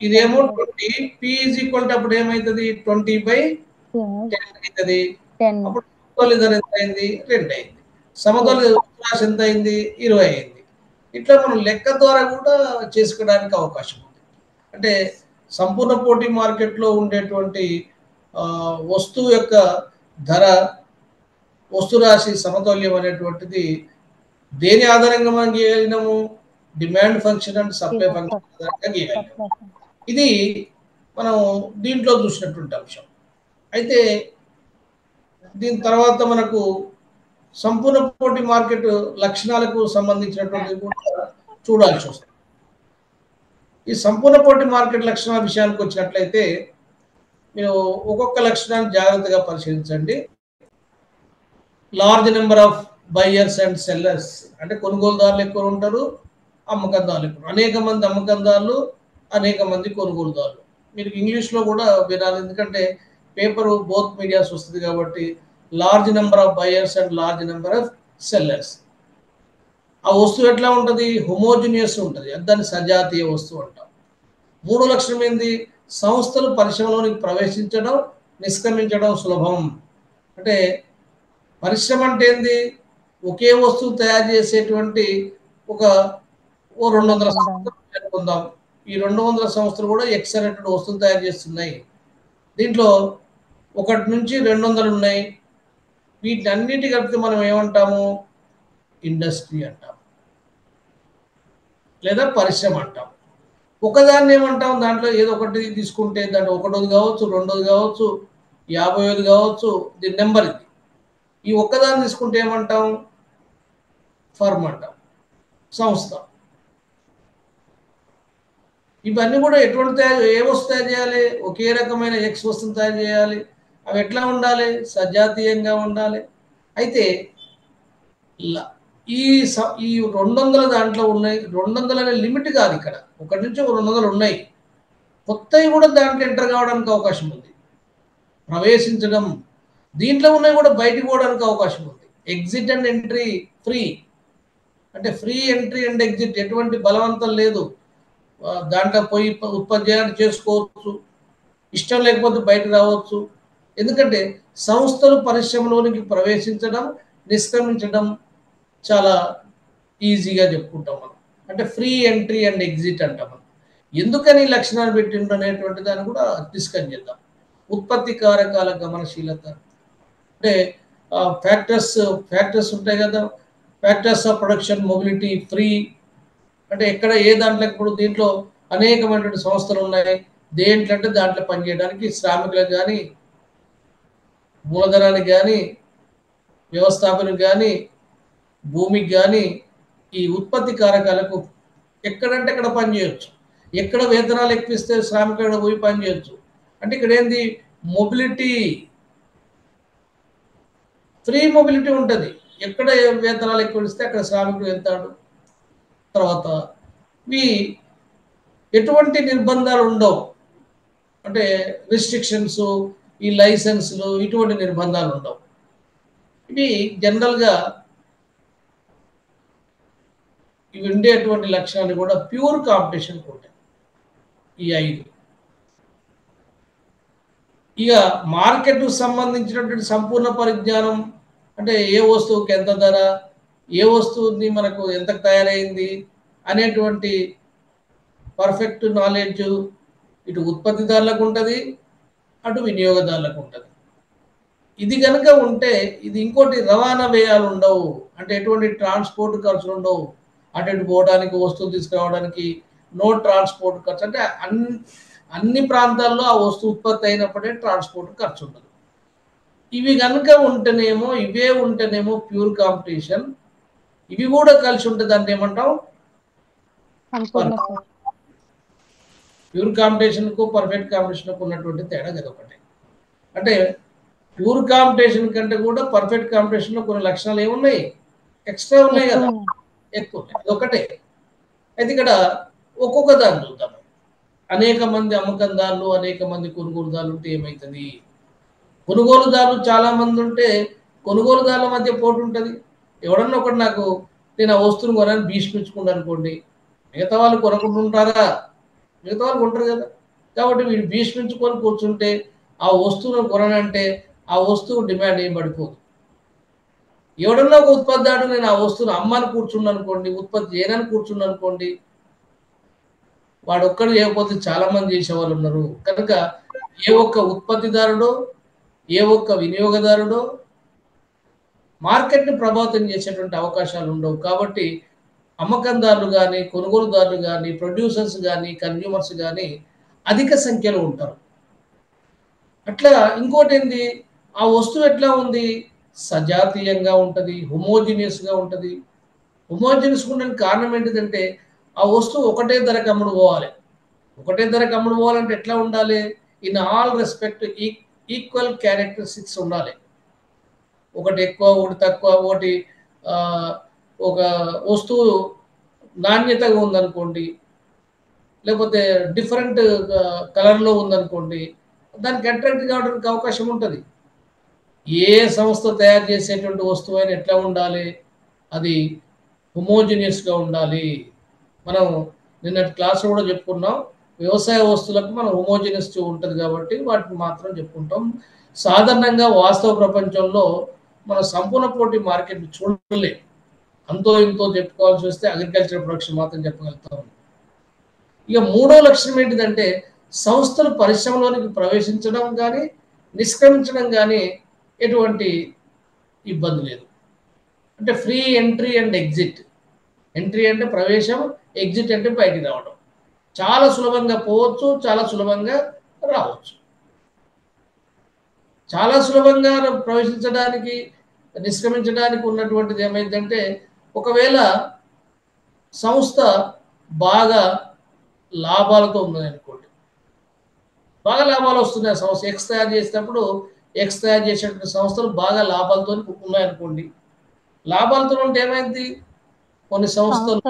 ఇదేమో 20, P ఈజ్ ఈక్వల్ టు అప్పుడు ఏమవుతుంది? 20/10 అవుతుంది. అప్పుడు సమతౌల్య ధర ఎంత అయింది? 2 అయింది. సమతౌల్య రాశి ఎంత అయింది? 20 అయింది. ఇట్లా మనం లెక్క ద్వారా కూడా చేసుకోవడానికి అవకాశం ఉంది. అంటే సంపూర్ణ పోటీ మార్కెట్లో ఉండేటువంటి వస్తువు యొక్క ధర, వస్తు రాశి సమతౌల్యం అనేటువంటిది దేని ఆధారంగా మనం గీయగలిగినాము? Demand function and supply function ఆధారంగా గీయగలిగినాము. ఇది మనం దీంట్లో చూసినటువంటి అంశం. అయితే దీని తర్వాత మనకు సంపూర్ణ పోటీ మార్కెట్ లక్షణాలకు సంబంధించినటువంటి కూడా చూడాల్సి వస్తుంది. ఈ సంపూర్ణ పోటీ మార్కెట్ లక్షణాల విషయానికి వచ్చినట్లయితే మీరు ఒక్కొక్క లక్షణాన్ని జాగ్రత్తగా పరిశీలించండి. Large number of buyers and sellers అంటే కొనుగోలుదారులు ఎక్కువ ఉంటారు, అమ్మకందారులు ఎక్కువ. అనేక మంది అమ్మకందారులు, అనేక మంది కొనుగోలుదారులు. మీరు ఇంగ్లీష్లో కూడా వినాలి, ఎందుకంటే పేపరు బోత్ మీడియాస్ వస్తుంది కాబట్టి. Large number of buyers and large number of sellers. ఆ వస్తువు ఎట్లా ఉంటుంది? హోమోజినియస్ ఉంటుంది. దాన్ని సజాతీయ వస్తువు అంటాం. మూడో లక్షణం ఏంది? సంస్థలు పరిశ్రమలోనికి ప్రవేశించడం, నిష్క్రమించడం సులభం. అంటే పరిశ్రమ అంటే ఏంది? ఒకే వస్తువు తయారు చేసేటువంటి ఒక 200 సంస్థలు అనుకుందాం. ఈ 200 సంస్థలు కూడా ఎక్స్ అనేటువంటి వస్తువులు తయారు చేస్తున్నాయి. దీంట్లో 1 నుంచి 200 ఉన్నాయి. వీటన్నిటి కలిపితే మనం ఏమంటాము? ఇండస్ట్రీ అంటాం, లేదా పరిశ్రమ అంటాం. ఒకదాన్ని ఏమంటాం? దాంట్లో ఏదో ఒకటి తీసుకుంటే దాంట్లో 1ది కావచ్చు, 2ది కావచ్చు, 50ది కావచ్చు. దీని నెంబర్ ఇది. ఈ ఒక్కదాన్ని తీసుకుంటే ఏమంటాం? ఫర్మ్ అంటాం, సంస్థ. ఇవన్నీ కూడా ఎటువంటి తయారు, ఏ వస్తువు తయారు చేయాలి? ఒకే రకమైన ఎక్స్ వస్తువును తయారు చేయాలి. అవి ఎట్లా ఉండాలి? సజాతీయంగా ఉండాలి. అయితే ఈ ఈ 200 దాంట్లో ఉన్నాయి. 200 అనే లిమిట్ కాదు ఇక్కడ, 1 నుంచి 200 ఉన్నాయి. కొత్తవి కూడా దాంట్లో ఎంటర్ కావడానికి అవకాశం ఉంది, ప్రవేశించడం. దీంట్లో ఉన్నవి కూడా బయటికి పోవడానికి అవకాశం ఉంది. ఎగ్జిట్ అండ్ ఎంట్రీ ఫ్రీ, అంటే ఫ్రీ ఎంట్రీ అండ్ ఎగ్జిట్, ఎటువంటి బలవంతం లేదు. దాంట్లో పోయి ఉత్పత్తి చేసుకోవచ్చు, ఇష్టం లేకపోతే బయటకు రావచ్చు. ఎందుకంటే సంస్థలు పరిశ్రమలోనికి ప్రవేశించడం, నిష్క్రమించడం చాలా ఈజీగా చెప్పుకుంటాం మనం. అంటే ఫ్రీ ఎంట్రీ అండ్ ఎగ్జిట్ అంటాం మనం. ఎందుకని ఈ లక్షణాలు పెట్టిండ్రు అనేటువంటి దాన్ని కూడా డిస్కస్ చేద్దాం. ఉత్పత్తి కారకాల గమనశీలత అంటే ఫ్యాక్టర్స్ ఉంటాయి కదా, factors of production, mobility, free. అంటే ఎక్కడ ఏ దాంట్లో, ఇప్పుడు దీంట్లో అనేకమైనటువంటి సంస్థలు ఉన్నాయి. దేంట్లో అంటే దాంట్లో పనిచేయడానికి శ్రామికులకు కానీ, మూలధనానికి కానీ, వ్యవస్థాపనకు కానీ, భూమికి కానీ, ఈ ఉత్పత్తి కారకాలకు ఎక్కడంటే అక్కడ పనిచేయచ్చు. ఎక్కడ వేతనాలు ఎక్కువిస్తే శ్రామికుడు పోయి పనిచేయచ్చు. అంటే ఇక్కడ ఏంది? మొబిలిటీ, ఫ్రీ మొబిలిటీ ఉంటుంది. ఎక్కడ వేతనాలు ఎక్కువ ఇస్తే అక్కడ శ్రామికుడు వెళ్తాడు. తర్వాత ఇవి ఎటువంటి నిర్బంధాలు ఉండవు, అంటే రిస్ట్రిక్షన్స్, ఈ లైసెన్సులు, ఇటువంటి నిర్బంధాలు ఉండవు. ఇవి జనరల్గా ఇవి ఉండేటువంటి లక్షణాలు కూడా ప్యూర్ కాంపిటీషన్ ఉంటాయి ఈ 5. ఇక మార్కెట్కు సంబంధించినటువంటి సంపూర్ణ పరిజ్ఞానం, అంటే ఏ వస్తువుకి ఎంత ధర, ఏ వస్తువుని మనకు ఎంత తయారైంది అనేటువంటి పర్ఫెక్ట్ నాలెడ్జ్ ఇటు ఉత్పత్తిదారులకు ఉంటుంది, అటు వినియోగదారులకు ఉంటుంది. ఇది కనుక ఉంటే ఇది ఇంకోటి రవాణా వ్యయాలు ఉండవు, అంటే ఎటువంటి ట్రాన్స్పోర్ట్ ఖర్చులు ఉండవు. అటు ఇటు పోవడానికి, వస్తువులు తీసుకురావడానికి నో ట్రాన్స్పోర్ట్ ఖర్చు. అంటే అన్ని ప్రాంతాల్లో ఆ వస్తువు ఉత్పత్తి అయినప్పుడే ట్రాన్స్పోర్ట్ ఖర్చు ఉండదు. ఇవి కనుక ఉంటేనేమో, ఇవే ఉంటేనేమో ప్యూర్ కాంపిటీషన్. ఇవి కూడా కలిసి ఉంటే దాన్ని ఏమంటాం? ప్యూర్ కాంపిటీషన్కు పర్ఫెక్ట్ కాంపిటీషన్కు ఉన్నటువంటి తేడా కదా ఒకటి. అంటే ప్యూర్ కాంపిటీషన్ కంటే కూడా పర్ఫెక్ట్ కాంపిటీషన్లో కొన్ని లక్షణాలు ఏమున్నాయి? ఎక్స్ట్రా ఉన్నాయి కదా, ఎక్కువ ఉన్నాయి. ఒకటే. అయితే ఇక్కడ ఒక్కొక్క దాన్ని చూద్దాం. అనేక మంది అమ్మకందారులు, అనేక మంది కొనుగోలుదారులు ఉంటే ఏమవుతుంది? కొనుగోలుదారులు చాలా మంది ఉంటే కొనుగోలుదారుల మధ్య పోటీ ఉంటుంది. ఎవడన్నా ఒకటి నాకు నేను ఆ వస్తువును కొనని భీష్మించుకున్నాను అనుకోండి, మిగతా వాళ్ళు కొనకుండా ఉంటారా? మిగతా వాళ్ళు కొంటారు కదా. కాబట్టి వీడు భీష్మించుకొని కూర్చుంటే ఆ వస్తువును కొననంటే ఆ వస్తువు డిమాండ్ ఏం పడిపోదు. ఎవడన్నా ఒక ఉత్పత్తిదారుడు నేను ఆ వస్తువును అమ్మని కూర్చున్నాను అనుకోండి, ఉత్పత్తి చేయనని కూర్చున్నాను అనుకోండి, వాడు ఒక్కడు చేయకపోతే చాలా మంది చేసేవాళ్ళు ఉన్నారు. కనుక ఏ ఒక్క ఉత్పత్తిదారుడో, ఏ ఒక్క వినియోగదారుడో మార్కెట్ని ప్రభావితం చేసేటువంటి అవకాశాలు ఉండవు. కాబట్టి అమ్మకందారులు కానీ, కొనుగోలుదారులు కానీ, ప్రొడ్యూసర్స్ కానీ, కన్జ్యూమర్స్ కానీ అధిక సంఖ్యలో ఉంటారు. అట్లా ఇంకోటి ఏంది? ఆ వస్తువు ఎట్లా ఉంది? సజాతీయంగా ఉంటుంది, హోమోజినియస్గా ఉంటుంది. హోమోజినియస్ ఉండడానికి కారణం ఏంటిదంటే ఆ వస్తువు ఒకటే ధరకు అమ్ముడు పోవాలి. ఒకటే ధరకు అమ్ముడు పోవాలంటే ఎట్లా ఉండాలి? In all respect equal characteristics ఉండాలి. ఒకటి ఎక్కువ, ఒకటి తక్కువ, ఒకటి ఒక వస్తువు నాణ్యతగా ఉందనుకోండి, లేకపోతే డిఫరెంట్ కలర్లో ఉందనుకోండి, దానికి అట్రాక్ట్ కావడానికి అవకాశం ఉంటుంది. ఏ సంస్థ తయారు చేసేటువంటి వస్తువు అయినా ఎట్లా ఉండాలి? అది హోమోజినియస్గా ఉండాలి. మనం నిన్నటి క్లాస్లో కూడా చెప్పుకున్నాం, వ్యవసాయ వస్తువులకు మనం హోమోజినియస్ ఉంటుంది కాబట్టి వాటిని మాత్రం చెప్పుకుంటాం. సాధారణంగా వాస్తవ ప్రపంచంలో మన సంపూర్ణ పోటీ మార్కెట్ చూడలేం. అంతో ఇంతో చెప్పుకోవాల్సి వస్తే అగ్రికల్చర్ ప్రొడక్షన్ మాత్రం చెప్పగలుగుతాం. ఇక మూడో లక్షణం ఏంటిదంటే సంస్థలు పరిశ్రమలోనికి ప్రవేశించడం కానీ, నిష్క్రమించడం కానీ ఎటువంటి ఇబ్బంది లేదు. అంటే free entry and exit. Entry అంటే ప్రవేశం, ఎగ్జిట్ అంటే బయటికి రావడం. చాలా సులభంగా పోవచ్చు, చాలా సులభంగా రావచ్చు. చాలా సులభంగా ప్రవేశించడానికి, నిష్క్రమించడానికి ఉన్నటువంటిది ఏమైందంటే ఒకవేళ సంస్థ బాగా లాభాలతో ఉన్నదనుకోండి, బాగా లాభాలు వస్తున్నాయి, సంస్థ ఎక్స్ తయారు చేసేటప్పుడు ఎక్స్ తయారు చేసేటువంటి సంస్థలు బాగా లాభాలతో ఉన్నాయనుకోండి, లాభాలతో ఉంటే ఏమైంది, కొన్ని సంస్థలు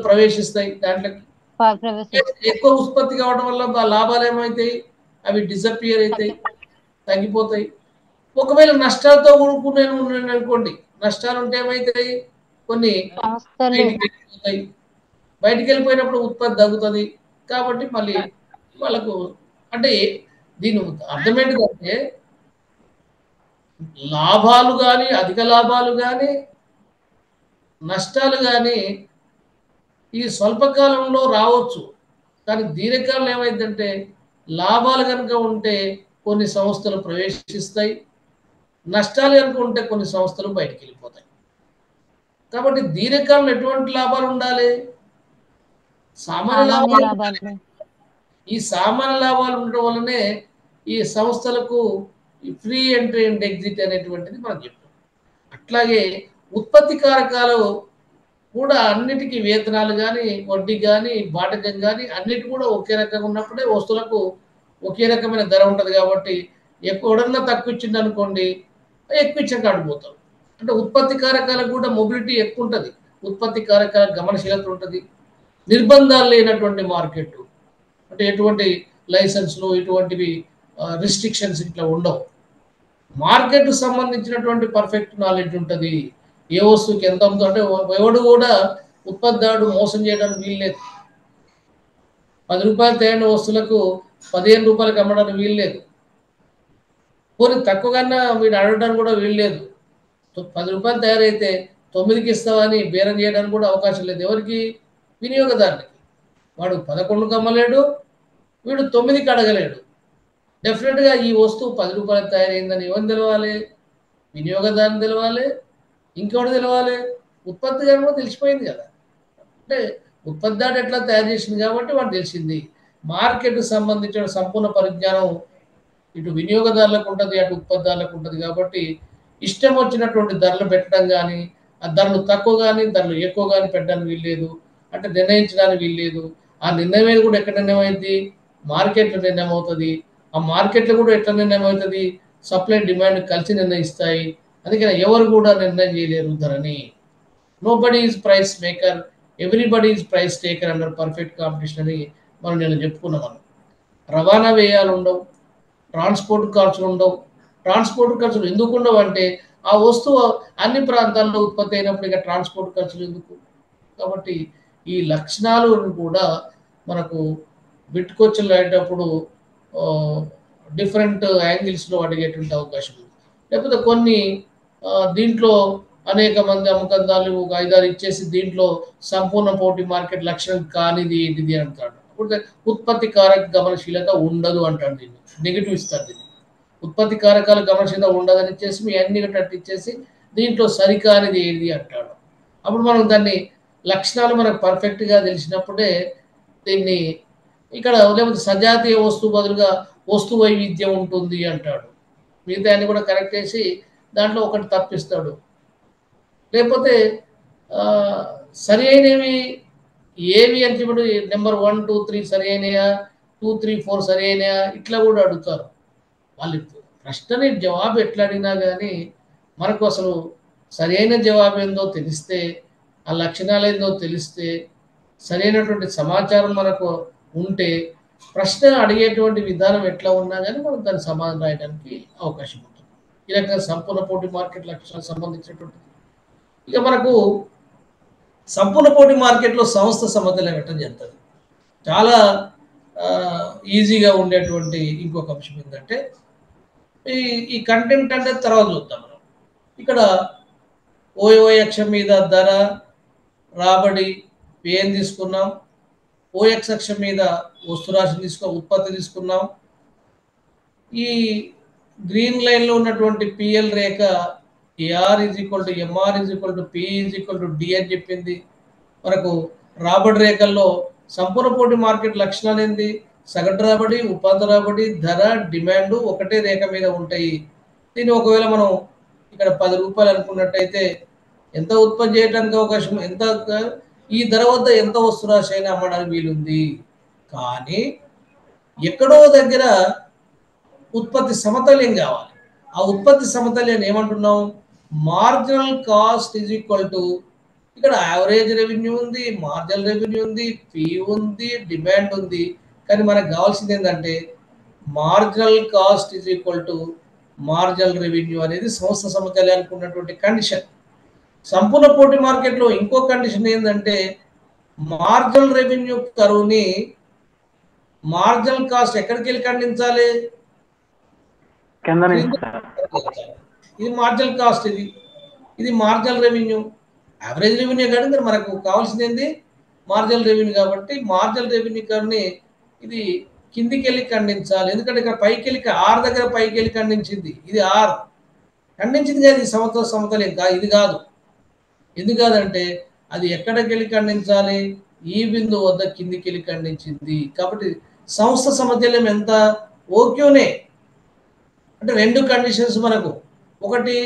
ప్రవేశిస్తాయి దాంట్లోకి, ఎక్కువ ఉత్పత్తి కావడం వల్ల లాభాలు ఏమవుతాయి, అవి డిసప్పియర్ అవుతాయి, తగ్గిపోతాయి. ఒకవేళ నష్టాలతో కూడుకునే అనుకోండి, నష్టాలు ఉంటే ఏమవుతాయి, కొన్ని బయటికి బయటికి వెళ్ళిపోయినప్పుడు ఉత్పత్తి తగ్గుతుంది. కాబట్టి మళ్ళీ వాళ్ళకు అంటే దీని అర్థం ఏంటిదంటే, లాభాలు కానీ అధిక లాభాలు కానీ నష్టాలు కానీ ఈ స్వల్పకాలంలో రావచ్చు. కానీ దీర్ఘకాలంలో ఏమైందంటే, లాభాలు కనుక ఉంటే కొన్ని సంస్థలు ప్రవేశిస్తాయి, నష్టాలు కనుక ఉంటే కొన్ని సంస్థలు బయటికి వెళ్ళిపోతాయి. కాబట్టి దీర్ఘకాలంలో ఎటువంటి లాభాలు ఉండాలి, సామాన్య లాభాలు. ఈ సామాన్య లాభాలు ఉండటం వల్లనే ఈ సంస్థలకు ఫ్రీ ఎంట్రీ అండ్ ఎగ్జిట్ అనేటువంటిది మనం చెప్తాం. అట్లాగే ఉత్పత్తి కారకాలు కూడా అన్నిటికీ వేతనాలు కానీ, వడ్డీ కానీ, బాటకం కానీ అన్నిటి కూడా ఒకే రకంగా ఉన్నప్పుడే వస్తువులకు ఒకే రకమైన ధర ఉంటుంది. కాబట్టి ఎవడన్నా తక్కువ ఇచ్చింది అనుకోండి, ఎక్కువ ఇచ్చిన కాడిపోతాం. అంటే ఉత్పత్తి కారకాలకు కూడా మొబిలిటీ ఎక్కువ ఉంటుంది, ఉత్పత్తి కారకాల గమనశీలత ఉంటుంది. నిర్బంధాలు లేనటువంటి మార్కెట్, అంటే ఎటువంటి లైసెన్స్లు ఇటువంటివి రిస్ట్రిక్షన్స్ ఇట్లా ఉండవు. మార్కెట్కు సంబంధించినటువంటి పర్ఫెక్ట్ నాలెడ్జ్ ఉంటుంది, ఏ వస్తువుకి ఎంత అమ్ముతుందో. అంటే ఎవడు కూడా ఉత్పత్తిదారుడు మోసం చేయడానికి వీల్లేదు. 10 రూపాయలు తేలిన వస్తువులకు 15 రూపాయలకు అమ్మడానికి వీల్లేదు. పోనీ తక్కువగా వీడు అడగడానికి కూడా వీల్లేదు. 10 రూపాయలు తయారైతే 9కి ఇస్తామని బేరం చేయడానికి కూడా అవకాశం లేదు. ఎవరికి? వినియోగదారునికి. వాడు 11కి అమ్మలేడు, వీడు 9కి అడగలేడు. డెఫినెట్గా ఈ వస్తువు 10 రూపాయలు తయారైందని ఎవరిని తెలవాలి? వినియోగదారుని తెలవాలి, ఇంకోటి తెలవాలి, ఉత్పత్తిదారుని తెలిసిపోయింది కదా. అంటే ఉత్పత్తిదారుడు ఎట్లా తయారు చేసింది కాబట్టి వాడు తెలిసింది. మార్కెట్కు సంబంధించిన సంపూర్ణ పరిజ్ఞానం ఇటు వినియోగదారులకు ఉంటుంది, అటు ఉత్పత్తిదారులకు ఉంటుంది. కాబట్టి ఇష్టం వచ్చినటువంటి ధరలు పెట్టడం కానీ, ఆ ధరలు తక్కువ కానీ ధరలు ఎక్కువ కానీ పెట్టడానికి వీల్లేదు, అంటే నిర్ణయించడానికి వీల్లేదు. ఆ నిర్ణయం కూడా ఎక్కడ నిర్ణయం అయింది? మార్కెట్లో నిర్ణయం అవుతుంది. ఆ మార్కెట్లో కూడా ఎట్లా నిర్ణయం అవుతుంది? సప్లై డిమాండ్ కలిసి నిర్ణయిస్తాయి. అందుకని ఎవరు కూడా నిర్ణయం చేయలేరు ధరని. Nobody is price maker, everybody is price taker under perfect competition అని నేను చెప్పుకున్నాం. రవాణా వ్యయాలు ఉండవు, ట్రాన్స్పోర్ట్ ఖర్చులు ఉండవు. ట్రాన్స్పోర్ట్ ఖర్చులు ఎందుకు ఉండవు అంటే, ఆ వస్తువు అన్ని ప్రాంతాల్లో ఉత్పత్తి అయినప్పుడు ఇక ట్రాన్స్పోర్ట్ ఖర్చులు ఎందుకు? కాబట్టి ఈ లక్షణాలు కూడా మనకు బిట్కొచ్చులు అయ్యేటప్పుడు డిఫరెంట్ యాంగిల్స్లో అడిగేటువంటి అవకాశం ఉంది. లేకపోతే కొన్ని దీంట్లో అనేక మంది అమ్మకందాలు ఒక 5-6 ఇచ్చేసి దీంట్లో సంపూర్ణ పోటీ మార్కెట్ లక్షణం కానిది ఏంటిది అంటాడు. ఉత్పత్తి కారక గమనశీలత ఉండదు అంటాడు. దీన్ని నెగిటివ్ ఇస్తారు. దీన్ని ఉత్పత్తి కారకాల గమనశీలత ఉండదని ఇచ్చేసి మీ అన్ని కట్టు ఇచ్చేసి దీంట్లో సరికానిది ఏది అంటాడు. అప్పుడు మనం దాన్ని లక్షణాలు మనకు పర్ఫెక్ట్గా తెలిసినప్పుడే దీన్ని ఇక్కడ, లేకపోతే సజాతీయ వస్తువు బదులుగా వస్తు వైవిధ్యం ఉంటుంది అంటాడు. మిగతా అన్ని కూడా కరెక్ట్ చేసి దాంట్లో ఒకటి తప్పిస్తాడు. లేకపోతే సరి అయినవి ఏవి అని చెప్పి నెంబర్ 1, 2, 3 సరి అయినాయా, 2, 3, 4 సరి అయినాయా ఇట్లా కూడా అడుగుతారు. వాళ్ళు ప్రశ్నని జవాబు ఎట్లా అడిగినా కానీ మనకు అసలు సరైన జవాబు ఏందో తెలిస్తే, ఆ లక్షణాలు ఏందో తెలిస్తే, సరైనటువంటి సమాచారం మనకు ఉంటే ప్రశ్న అడిగేటువంటి విధానం ఎట్లా ఉన్నా కానీ మనం దాన్ని సమాధానం రాయడానికి అవకాశం ఉంటుంది. ఈ రకంగా సంపూర్ణ పోటీ మార్కెట్ లక్షణాలకు సంబంధించినటువంటిది. ఇక మనకు సంపూర్ణ పోటీ మార్కెట్లో సంస్థ సమతుల్యం ఎట్లా జరుగుతుంది? చాలా ఈజీగా ఉండేటువంటి ఇంకొక అంశం ఏంటంటే, ఈ కంటెంట్ అంటే తర్వాత చూద్దాం మనం. ఇక్కడ ఓ అక్షం మీద ధర, రాబడి, వ్యయం తీసుకున్నాం. ఓఎక్స్ అక్షం మీద వస్తురాశి ఉత్పత్తి తీసుకున్నాం. ఈ గ్రీన్ లైన్లో ఉన్నటువంటి P L AR is equal to MR is equal to P is equal to D అని చెప్పింది. మనకు రాబడి రేఖల్లో సంపూర్ణ పోటీ మార్కెట్ లక్షణాలు ఏంది? సగటు రాబడి, ఉపాధి రాబడి, ధర, డిమాండ్ ఒకటే రేఖ మీద ఉంటాయి. దీన్ని ఒకవేళ మనం ఇక్కడ 10 రూపాయలు అనుకున్నట్టయితే ఎంత ఉత్పత్తి చేయడానికి అవకాశం, ఎంత ఈ ధర వద్ద ఎంత వస్తు రాశి అయినా అమ్మడానికి వీలుంది. కానీ ఎక్కడో దగ్గర ఉత్పత్తి సమతుల్యం కావాలి. ఆ ఉత్పత్తి సమతుల్యాన్ని ఏమంటున్నాం? Marginal cost is equal to, ఇక్కడ యావరేజ్ రెవెన్యూ ఉంది, మార్జినల్ రెవెన్యూ ఉంది, ఫీ ఉంది, డిమాండ్ ఉంది. కానీ మనకు కావాల్సింది ఏంటంటే marginal cost is equal to marginal revenue అనేది సంస్థ సమతుల్యానికి ఉన్నటువంటి కండిషన్. సంపూర్ణ పోటీ మార్కెట్లో ఇంకో కండిషన్ ఏంటంటే మార్జినల్ రెవెన్యూ కరువుని మార్జినల్ కాస్ట్ ఎక్కడికి వెళ్ళి ఖండించాలి? ఇది మార్జినల్ కాస్ట్, ఇది మార్జినల్ రెవెన్యూ. యావరేజ్ రెవెన్యూ కానీ మనకు కావాల్సింది ఏంది? Marginal revenue. కాబట్టి మార్జినల్ రెవెన్యూ కరువుని ఇది కిందికి వెళ్ళి ఖండించాలి. ఎందుకంటే ఇక్కడ పైకి వెళ్ళి ఆర్ దగ్గర పైకి వెళ్ళి ఖండించింది, ఇది ఆర్ ఖండించింది కానీ ఇది సమతుల్యం ఇది కాదు. ఎందుకు కాదంటే అది ఎక్కడికి వెళ్ళి ఖండించాలి? ఈ బిందువు వద్ద కిందికి వెళ్ళి ఖండించింది. కాబట్టి సంస్థ సమతుల్యం ఎంత? ఓక్యూనే. అంటే రెండు కండిషన్స్ మనకు. ఒకటి,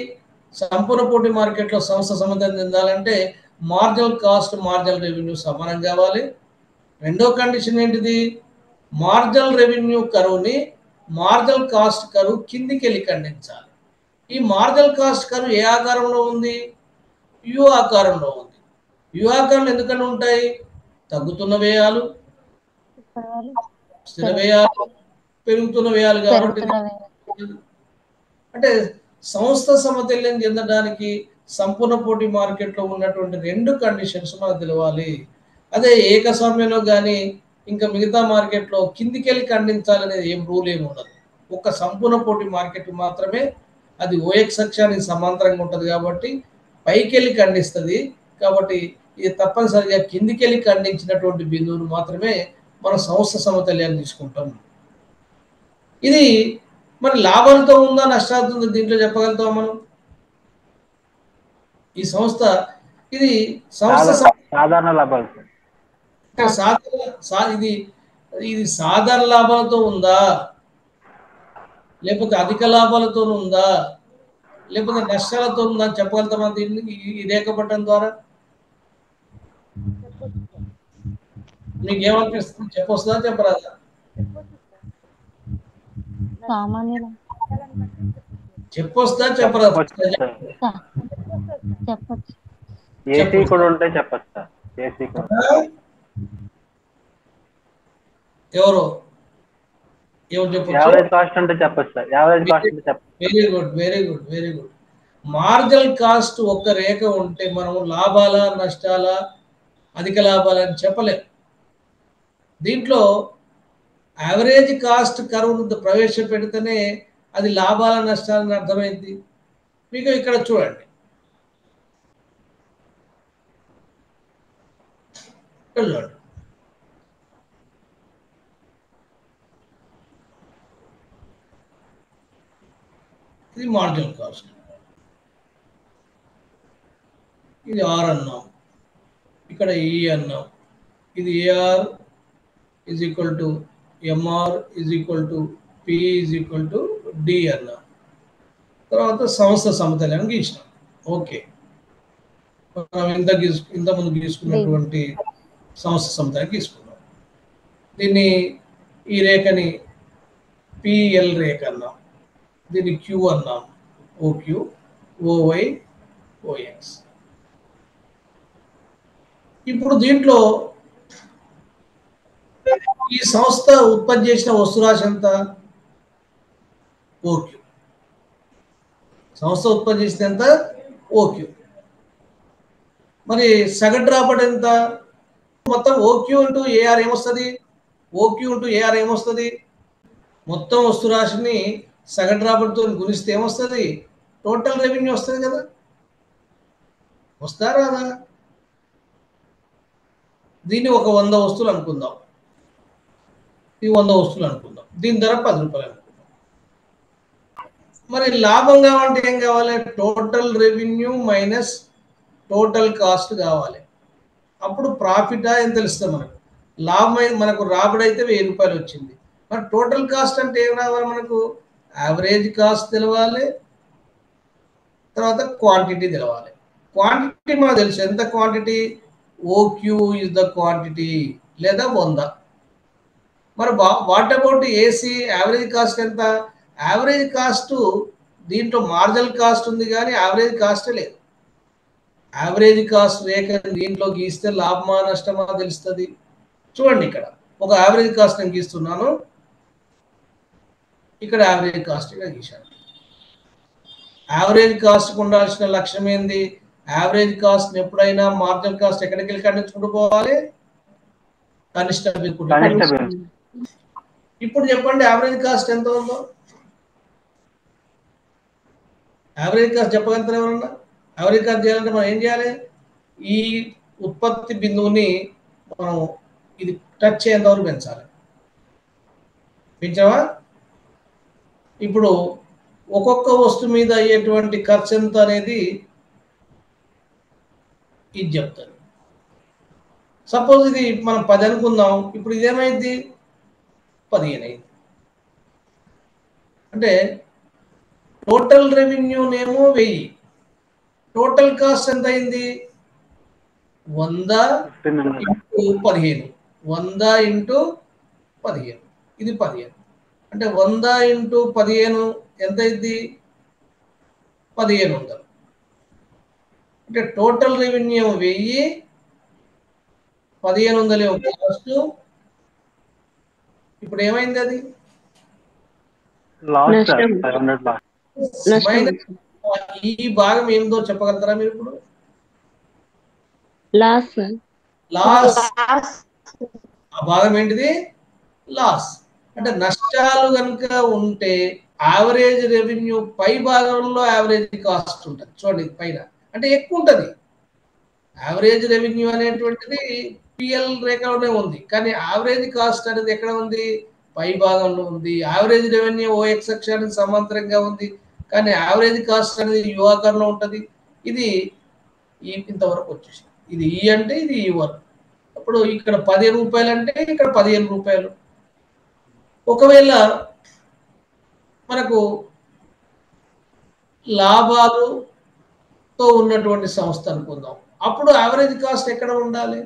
సంపూర్ణ పోటీ మార్కెట్లో సంస్థ సమతుల్యం చెందాలంటే మార్జినల్ కాస్ట్ మార్జినల్ రెవెన్యూ సమానం కావాలి. రెండో కండిషన్ ఏంటిది? మార్జినల్ రెవెన్యూ కరువుని మార్జినల్ కాస్ట్ కరువు కిందికి వెళ్ళి ఖండించాలి. ఈ మార్జినల్ కాస్ట్ కరువు ఏ ఆకారంలో ఉంది? యు ఆకారంలో ఉంది. యు ఆకారంలో ఎందుకని ఉంటాయి? తగ్గుతున్న వ్యయాలు, స్థిర వ్యయాలు, పెరుగుతున్న వ్యయాలు. కాబట్టి అంటే సంస్థ సమతుల్యం చెందడానికి సంపూర్ణ పోటీ మార్కెట్లో ఉన్నటువంటి రెండు కండిషన్స్ మనకు తెలవాలి. అదే ఏకస్వామ్యంలో కానీ ఇంకా మిగతా మార్కెట్లో కిందికి వెళ్ళి ఖండించాలనేది ఏం రూల్ ఏమి ఉండదు. ఒక సంపూర్ణ పోటీ మార్కెట్ మాత్రమే అది ఓఎక్స్ అక్షానికి సమాంతరంగా ఉంటుంది కాబట్టి పైకి వెళ్ళి ఖండిస్తుంది. కాబట్టి ఇది తప్పనిసరిగా కిందికి వెళ్ళి ఖండించినటువంటి బిందువును మాత్రమే మనం సంస్థ సమతుల్యాన్ని తీసుకుంటాం. ఇది మరి లాభాలతో ఉందా నష్టాలతో ఉందా దీంట్లో చెప్పగలుగుతాం మనం? ఈ సంస్థ ఇది సాధారణ లాభాలు, ఇది సాధారణ లాభాలతో ఉందా, లేకపోతే అధిక లాభాలతో ఉందా, లేకపోతే నష్టాలతో ఉందా అని చెప్పగలుగుతామా దీన్ని ఈ రేఖపట్టం ద్వారా? మీకు ఏమనిపిస్తుంది? చెప్పొస్తుందా చెప్పరాదా? చెప్పొస్తా చెప్పరాదా? ఏసీ కూడా ఉంటే చెప్పొస్తా. ఏసీ కూడా ఎవరు చెప్పొచ్చు? యావరేజ్ కాస్ట్ అంటే చెప్పొస్తా. యావరేజ్ కాస్ట్ అంటే చెప్పొచ్చు. Very good, very good, very good. Marginal cost ఒక రేఖ ఉంటే మనం లాభాల నష్టాల అధిక లాభాలని చెప్పలేం. దీంట్లో యావరేజ్ కాస్ట్ కరువును ప్రవేశపెడితేనే అది లాభాల నష్టాలని అర్థమైంది. మీకు ఇక్కడ చూడండి, చూడండి, ఇది మార్జినల్ కాస్ట్, ఇది ఆర్ అన్నాం, ఇక్కడ ఈ అన్నాం, ఇది AR is equal to MR is equal to P is equal to D అన్నాం. తర్వాత సంస్థ సమతుల్యాన్ని గీసినాం. ఓకే, మనం ఇంతకుముందు గీసుకున్నటువంటి సంస్థ సమతుల్యాన్ని గీసుకున్నాం. దీన్ని ఈ రేఖని పిఎల్ రేఖ అన్నాం, దీన్ని క్యూ అన్నాం, ఓక్యూ, ఓవై, ఓఎక్స్. ఇప్పుడు దీంట్లో ఈ సంస్థ ఉత్పత్తి చేసిన వస్తురాశి ఎంత? ఓక్యూ. సంస్థ ఉత్పత్తి చేసిన ఎంత? ఓక్యూ. మరి సగటు రాబడి ఎంత? మొత్తం ఓక్యూ ఇంటూ ఏఆర్ ఏమొస్తుంది? ఓక్యూ ఇంటూ ఏఆర్ ఏమొస్తుంది? మొత్తం వస్తురాశిని సగటు రాబడితో గుణిస్తే ఏమొస్తుంది? టోటల్ రెవెన్యూ వస్తుంది కదా. వస్తారా రాదా? దీన్ని ఒక 100 వస్తువులు అనుకుందాం. ఈ 100 వస్తువులు అనుకుందాం. దీని ధర 10 రూపాయలు అనుకుందాం. మరి లాభం కావాలంటే ఏం కావాలి? Total revenue minus total cost కావాలి. అప్పుడు ప్రాఫిటా ఏం తెలుస్తుంది మనకు. లాభం మనకు రాబడి అయితే 1000 రూపాయలు వచ్చింది. మరి టోటల్ కాస్ట్ అంటే ఏం రావాలి మనకు? యావరేజ్ కాస్ట్ తెలవాలి, తర్వాత క్వాంటిటీ తెలవాలి. క్వాంటిటీ మనకు తెలుసు, ఎంత quantity? OQ is the quantity లేదా 100. మరి what about AC average cost ఎంత? యావరేజ్ కాస్ట్ దీంట్లో మార్జినల్ కాస్ట్ ఉంది కానీ యావరేజ్ కాస్ట్ లేదు. యావరేజ్ కాస్ట్ రేఖ దీంట్లో గీస్తే లాభమా నష్టమా తెలుస్తుంది. చూడండి, ఇక్కడ ఒక యావరేజ్ కాస్ట్ నేను గీస్తున్నాను, ఇక్కడ యావరేజ్ కాస్ట్ ఇక్కడ గీశాను. యావరేజ్ కాస్ట్ ఉండాల్సిన లక్ష్యం ఏంది? యావరేజ్ కాస్ట్ ఎప్పుడైనా మార్జినల్ కాస్ట్ ఎక్కడికి వెళ్ళి ఖండించుకుంటూ పోవాలి? కనిష్ట బిల్లు. ఇప్పుడు చెప్పండి, యావరేజ్ కాస్ట్ ఎంత ఉందో? యావరేజ్ కాస్ట్ చెప్పగలుగుతారు ఎవరన్నా? యావరేజ్ కాస్ట్ చేయాలంటే మనం ఏం చేయాలి? ఈ ఉత్పత్తి బిందువుని మనం ఇది టచ్ అయ్యేంత వరకు పెంచాలి. పెంచావా? ఇప్పుడు ఒక్కొక్క వస్తువు మీద అయ్యేటువంటి ఖర్చు ఎంత అనేది ఇది చెప్తారు. సపోజ్ ఇది మనం 10 అనుకుందాం, ఇప్పుడు ఇదేమైంది? 15 అయింది. అంటే టోటల్ రెవెన్యూనేమో 1000, టోటల్ కాస్ట్ ఎంత అయింది? 100 × 15. 100 × 15, ఇది 15. అంటే 100 × 15 ఎంత అయింది? 1500. అంటే టోటల్ రెవెన్యూ 1000, 1500 కాస్ట్. ఇప్పుడు ఏమైంది? అది ఈ భాగం ఏందో చెప్పగలుగుతారా మీరు? ఇప్పుడు లాస్. ఆ భాగం ఏంటిది? లాస్. అంటే నష్టాలు కనుక ఉంటే యావరేజ్ రెవెన్యూ పై భాగంలో యావరేజ్ కాస్ట్ ఉంటుంది. చూడండి పైన, అంటే ఎక్కువ ఉంటుంది. యావరేజ్ రెవెన్యూ అనేటువంటిది పిఎల్ రేఖలోనే ఉంది, కానీ యావరేజ్ కాస్ట్ అనేది ఎక్కడ ఉంది? పై భాగంలో ఉంది. యావరేజ్ రెవెన్యూ ఓఎక్స్ అక్షానికి సమాంతరంగా ఉంది, కానీ యావరేజ్ కాస్ట్ అనేది యు ఆకారంలో ఉంటుంది. ఇది ఇంతవరకు వచ్చేసి ఇది ఈ అంటే ఇది ఈ వరకు. అప్పుడు ఇక్కడ 10 రూపాయలు అంటే ఇక్కడ 15 రూపాయలు. ఒకవేళ మనకు లాభాలుతో ఉన్నటువంటి సంస్థ అనుకుందాం, అప్పుడు యావరేజ్ కాస్ట్ ఎక్కడ ఉండాలి?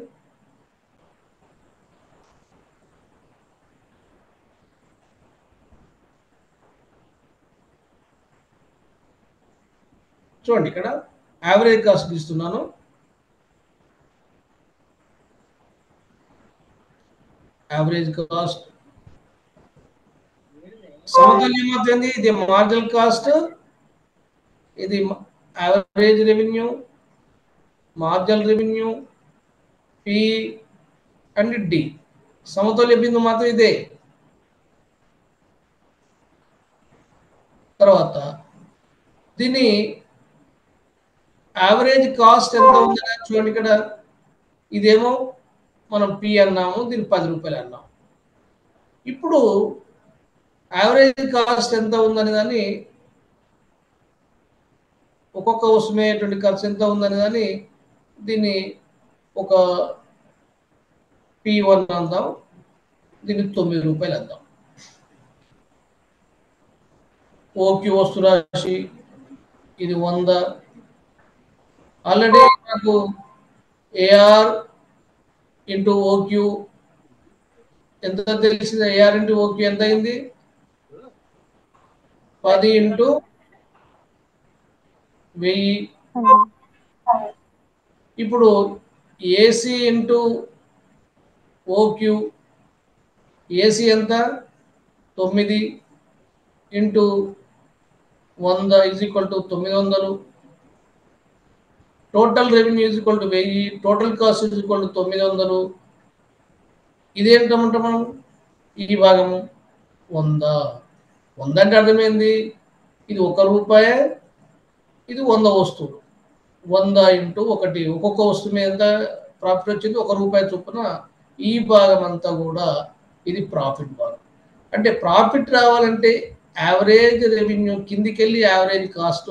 చూడండి, ఇక్కడ యావరేజ్ కాస్ట్ ఇస్తున్నాను. యావరేజ్ కాస్ట్ సమతుల్యం అవుతుంది. ఇది మార్జినల్ కాస్ట్, ఇది average revenue, marginal revenue, P and D. సమతుల్య బిందు మాత్రం ఇదే. తర్వాత దీని యావరేజ్ కాస్ట్ ఎంత ఉందని చూడండి. ఇక్కడ ఇదేమో మనం పి అన్నాము, దీన్ని 10 రూపాయలు అన్నాము. ఇప్పుడు యావరేజ్ కాస్ట్ ఎంత ఉందని కానీ, ఒక్కొక్క వస్తువుటువంటి ఖర్చు ఎంత ఉందని కానీ దీన్ని ఒక P1 అందాం, దీన్ని 9 రూపాయలు అందాం. ఓక్యూ వస్తు రాశి ఇది 100. ఆల్రెడీ నాకు ఏఆర్ ఇంటూ ఓక్యూ ఎంత తెలిసింది? ఏఆర్ ఇంటూ ఓక్యూ ఎంత అయింది? 10 × 1000. ఇప్పుడు ఏసీ ఇంటూ ఓక్యూ, ఏసీ ఎంత? 9 × 100 = 900. Total revenue = 1000, total cost = 900. ఇదేంటంటే మనం ఈ భాగము 100. 100 అంటే అర్థమైంది, ఇది 1 రూపాయి, ఇది 100 వస్తువులు. 100 × 1, ఒక్కొక్క వస్తువు మీద ఎంత ప్రాఫిట్ వచ్చింది? 1 రూపాయి చొప్పున. ఈ భాగం అంతా కూడా ఇది ప్రాఫిట్ భాగం. అంటే ప్రాఫిట్ రావాలంటే యావరేజ్ రెవెన్యూ కిందికి వెళ్ళి యావరేజ్ కాస్ట్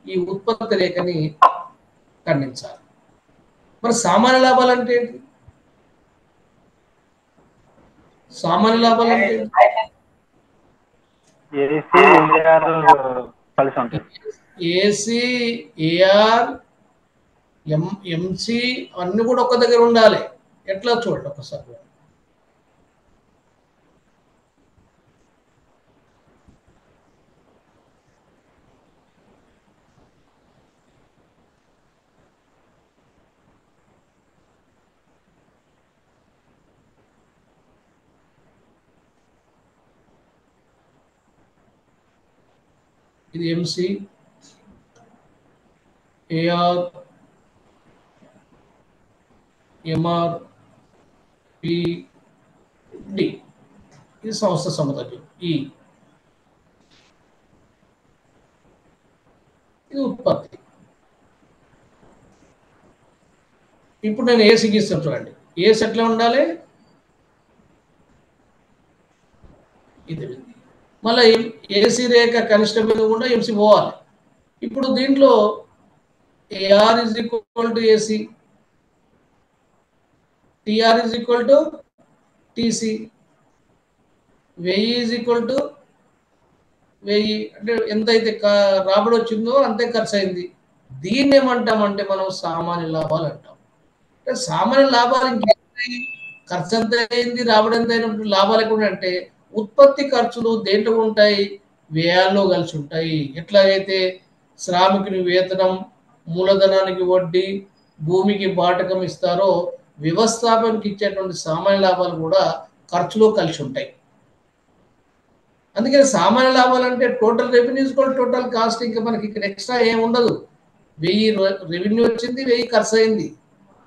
ఈ ఉత్పత్తి రేఖని ఖండించాలి. మరి సామాన్య లాభాలు అంటే ఏంటి? సామాన్య లాభాలు అంటే ఏసీ, ఏఆర్, ఎంసీ అన్నీ కూడా ఒక దగ్గర ఉండాలి. ఎట్లా చూడండి ఒకసారి. ఇది MC, AR, MR, P, D. ఇది సంస్థ సమతుల్యం. ఇది ఉత్పత్తి. ఇప్పుడు నేను ఏసీకి ఇస్తాను చూడండి. ఏసీ ఎట్లా ఉండాలి? ఇది మళ్ళీ ఏసీ రేఖ కనిష్ట బిందువు కూడా ఎంసీ పోవాలి. ఇప్పుడు దీంట్లో AR is equal to AC, TR is equal to TC, 1000 is equal to 1000. అంటే ఎంతైతే రాబడి వచ్చిందో అంతే ఖర్చు అయింది. దీన్ని ఏమంటామంటే మనం సామాన్య లాభాలు అంటాం. అంటే సామాన్య లాభాలు ఇంకేంటి? ఖర్చు ఎంత అయింది, రాబడి ఎంత అయినప్పుడు లాభాలు ఎక్కడ అంటే ఉత్పత్తి ఖర్చులు దేంట్లో ఉంటాయి? వ్యయాల్లో కలిసి ఉంటాయి. ఎట్లాగైతే శ్రామికుని వేతనం, మూలధనానికి వడ్డీ, భూమికి బాటకం ఇస్తారో వ్యవస్థాపనకి ఇచ్చేటువంటి సామాన్య లాభాలు కూడా ఖర్చులో కలిసి ఉంటాయి. అందుకని సామాన్య లాభాలు అంటే టోటల్ రెవెన్యూస్ కూడా టోటల్ కాస్ట్. ఇంకా మనకి ఇక్కడ ఎక్స్ట్రా ఏమి ఉండదు. 1000 రెవెన్యూ వచ్చింది, 1000 ఖర్చు అయింది.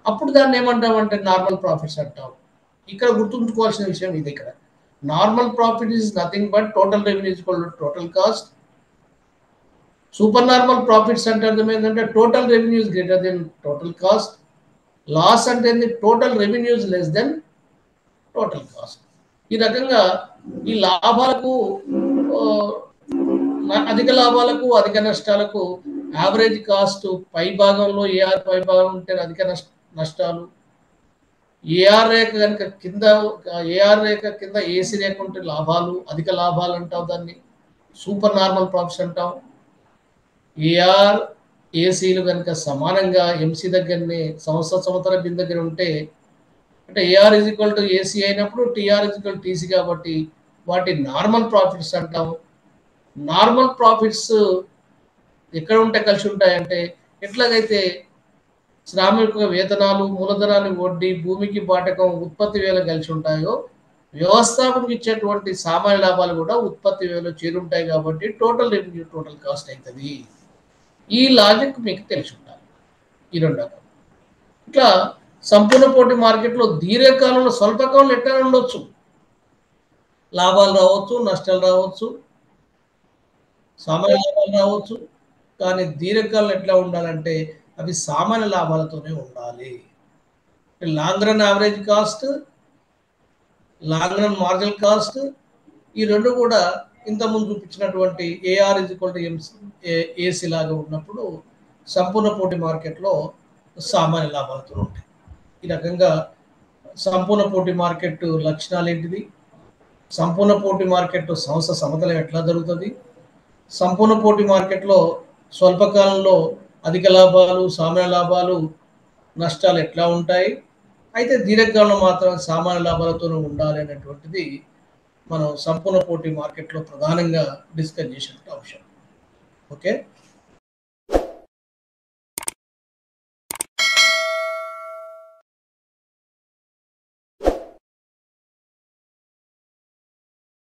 అప్పుడు దాన్ని ఏమంటామంటే నార్మల్ ప్రాఫిట్స్ అంటాం. ఇక్కడ గుర్తుంచుకోవాల్సిన విషయం ఇది. ఇక్కడ normal profit is nothing but total revenue is equal to total cost. Super normal profits అంటే అర్థం ఏంటంటే total revenue is greater than total cost. Loss అంటే total revenue is less than total cost. ఈ రకంగా ఈ లాభాలకు, అధిక లాభాలకు అధిక నష్టాలకు యావరేజ్ కాస్ట్ పై భాగంలో ఏఆర్ పై భాగం ఉంటే అధిక నష్టాలు, ఏఆర్ రేఖ కనుక కింద, ఏఆర్ రేఖ కింద ఏసీ రేఖ ఉంటే లాభాలు, అధిక లాభాలు అంటాం. దాన్ని సూపర్ నార్మల్ ప్రాఫిట్స్ అంటాం. ఏఆర్ ఏసీలు కనుక సమానంగా ఎంసీ దగ్గరనే సంవత్సర సమతల బిందు దగ్గర ఉంటే, అంటే AR is equal to AC అయినప్పుడు టీఆర్ ఈజ్ ఈక్వల్ టీసీ కాబట్టి వాటి నార్మల్ ప్రాఫిట్స్ అంటాం. నార్మల్ ప్రాఫిట్స్ ఎక్కడ ఉంటే కలిసి ఉంటాయంటే ఎట్లాగైతే శ్రామిక వేతనాలు, మూలధనానికి వడ్డీ, భూమికి బాటకం, ఉత్పత్తి వేల కలిసి ఉంటాయో వ్యవస్థాపనకు ఇచ్చేటువంటి సామాన్య లాభాలు కూడా ఉత్పత్తి వేలో చేరుంటాయి. కాబట్టి టోటల్ రెవెన్యూ టోటల్ కాస్ట్ అవుతుంది. ఈ లాజిక్ మీకు తెలిసి ఉండాలి. ఈ రెండు రకాలు. ఇట్లా సంపూర్ణ పోటీ మార్కెట్లో దీర్ఘకాలంలో, స్వల్పకాలంలో ఎట్లా ఉండొచ్చు, లాభాలు రావచ్చు, నష్టాలు రావచ్చు, సామాన్య లాభాలు రావచ్చు. కానీ దీర్ఘకాలంలో ఎట్లా ఉండాలంటే అవి సామాన్య లాభాలతోనే ఉండాలి. Long run average cost, long run marginal cost, ఈ రెండు కూడా ఇంతకుముందు చూపించినటువంటి AR is equal to AC లాగా ఉన్నప్పుడు సంపూర్ణ పోటీ మార్కెట్లో సామాన్య లాభాలతో ఉంటాయి. ఈ రకంగా సంపూర్ణ పోటీ మార్కెట్ లక్షణాలు ఏంటిది, సంపూర్ణ పోటీ మార్కెట్ సంస్థ సమతలం ఎట్లా జరుగుతుంది, సంపూర్ణ పోటీ మార్కెట్లో స్వల్పకాలంలో అధిక లాభాలు, సామాన్య లాభాలు, నష్టాలు ఎట్లా ఉంటాయి, అయితే దీర్ఘకాలంలో మాత్రం సామాన్య లాభాలతోనే ఉండాలి అనేటువంటిది మనం సంపూర్ణ పోటీ మార్కెట్లో ప్రధానంగా డిస్కస్ చేసిన అంశం. ఓకే.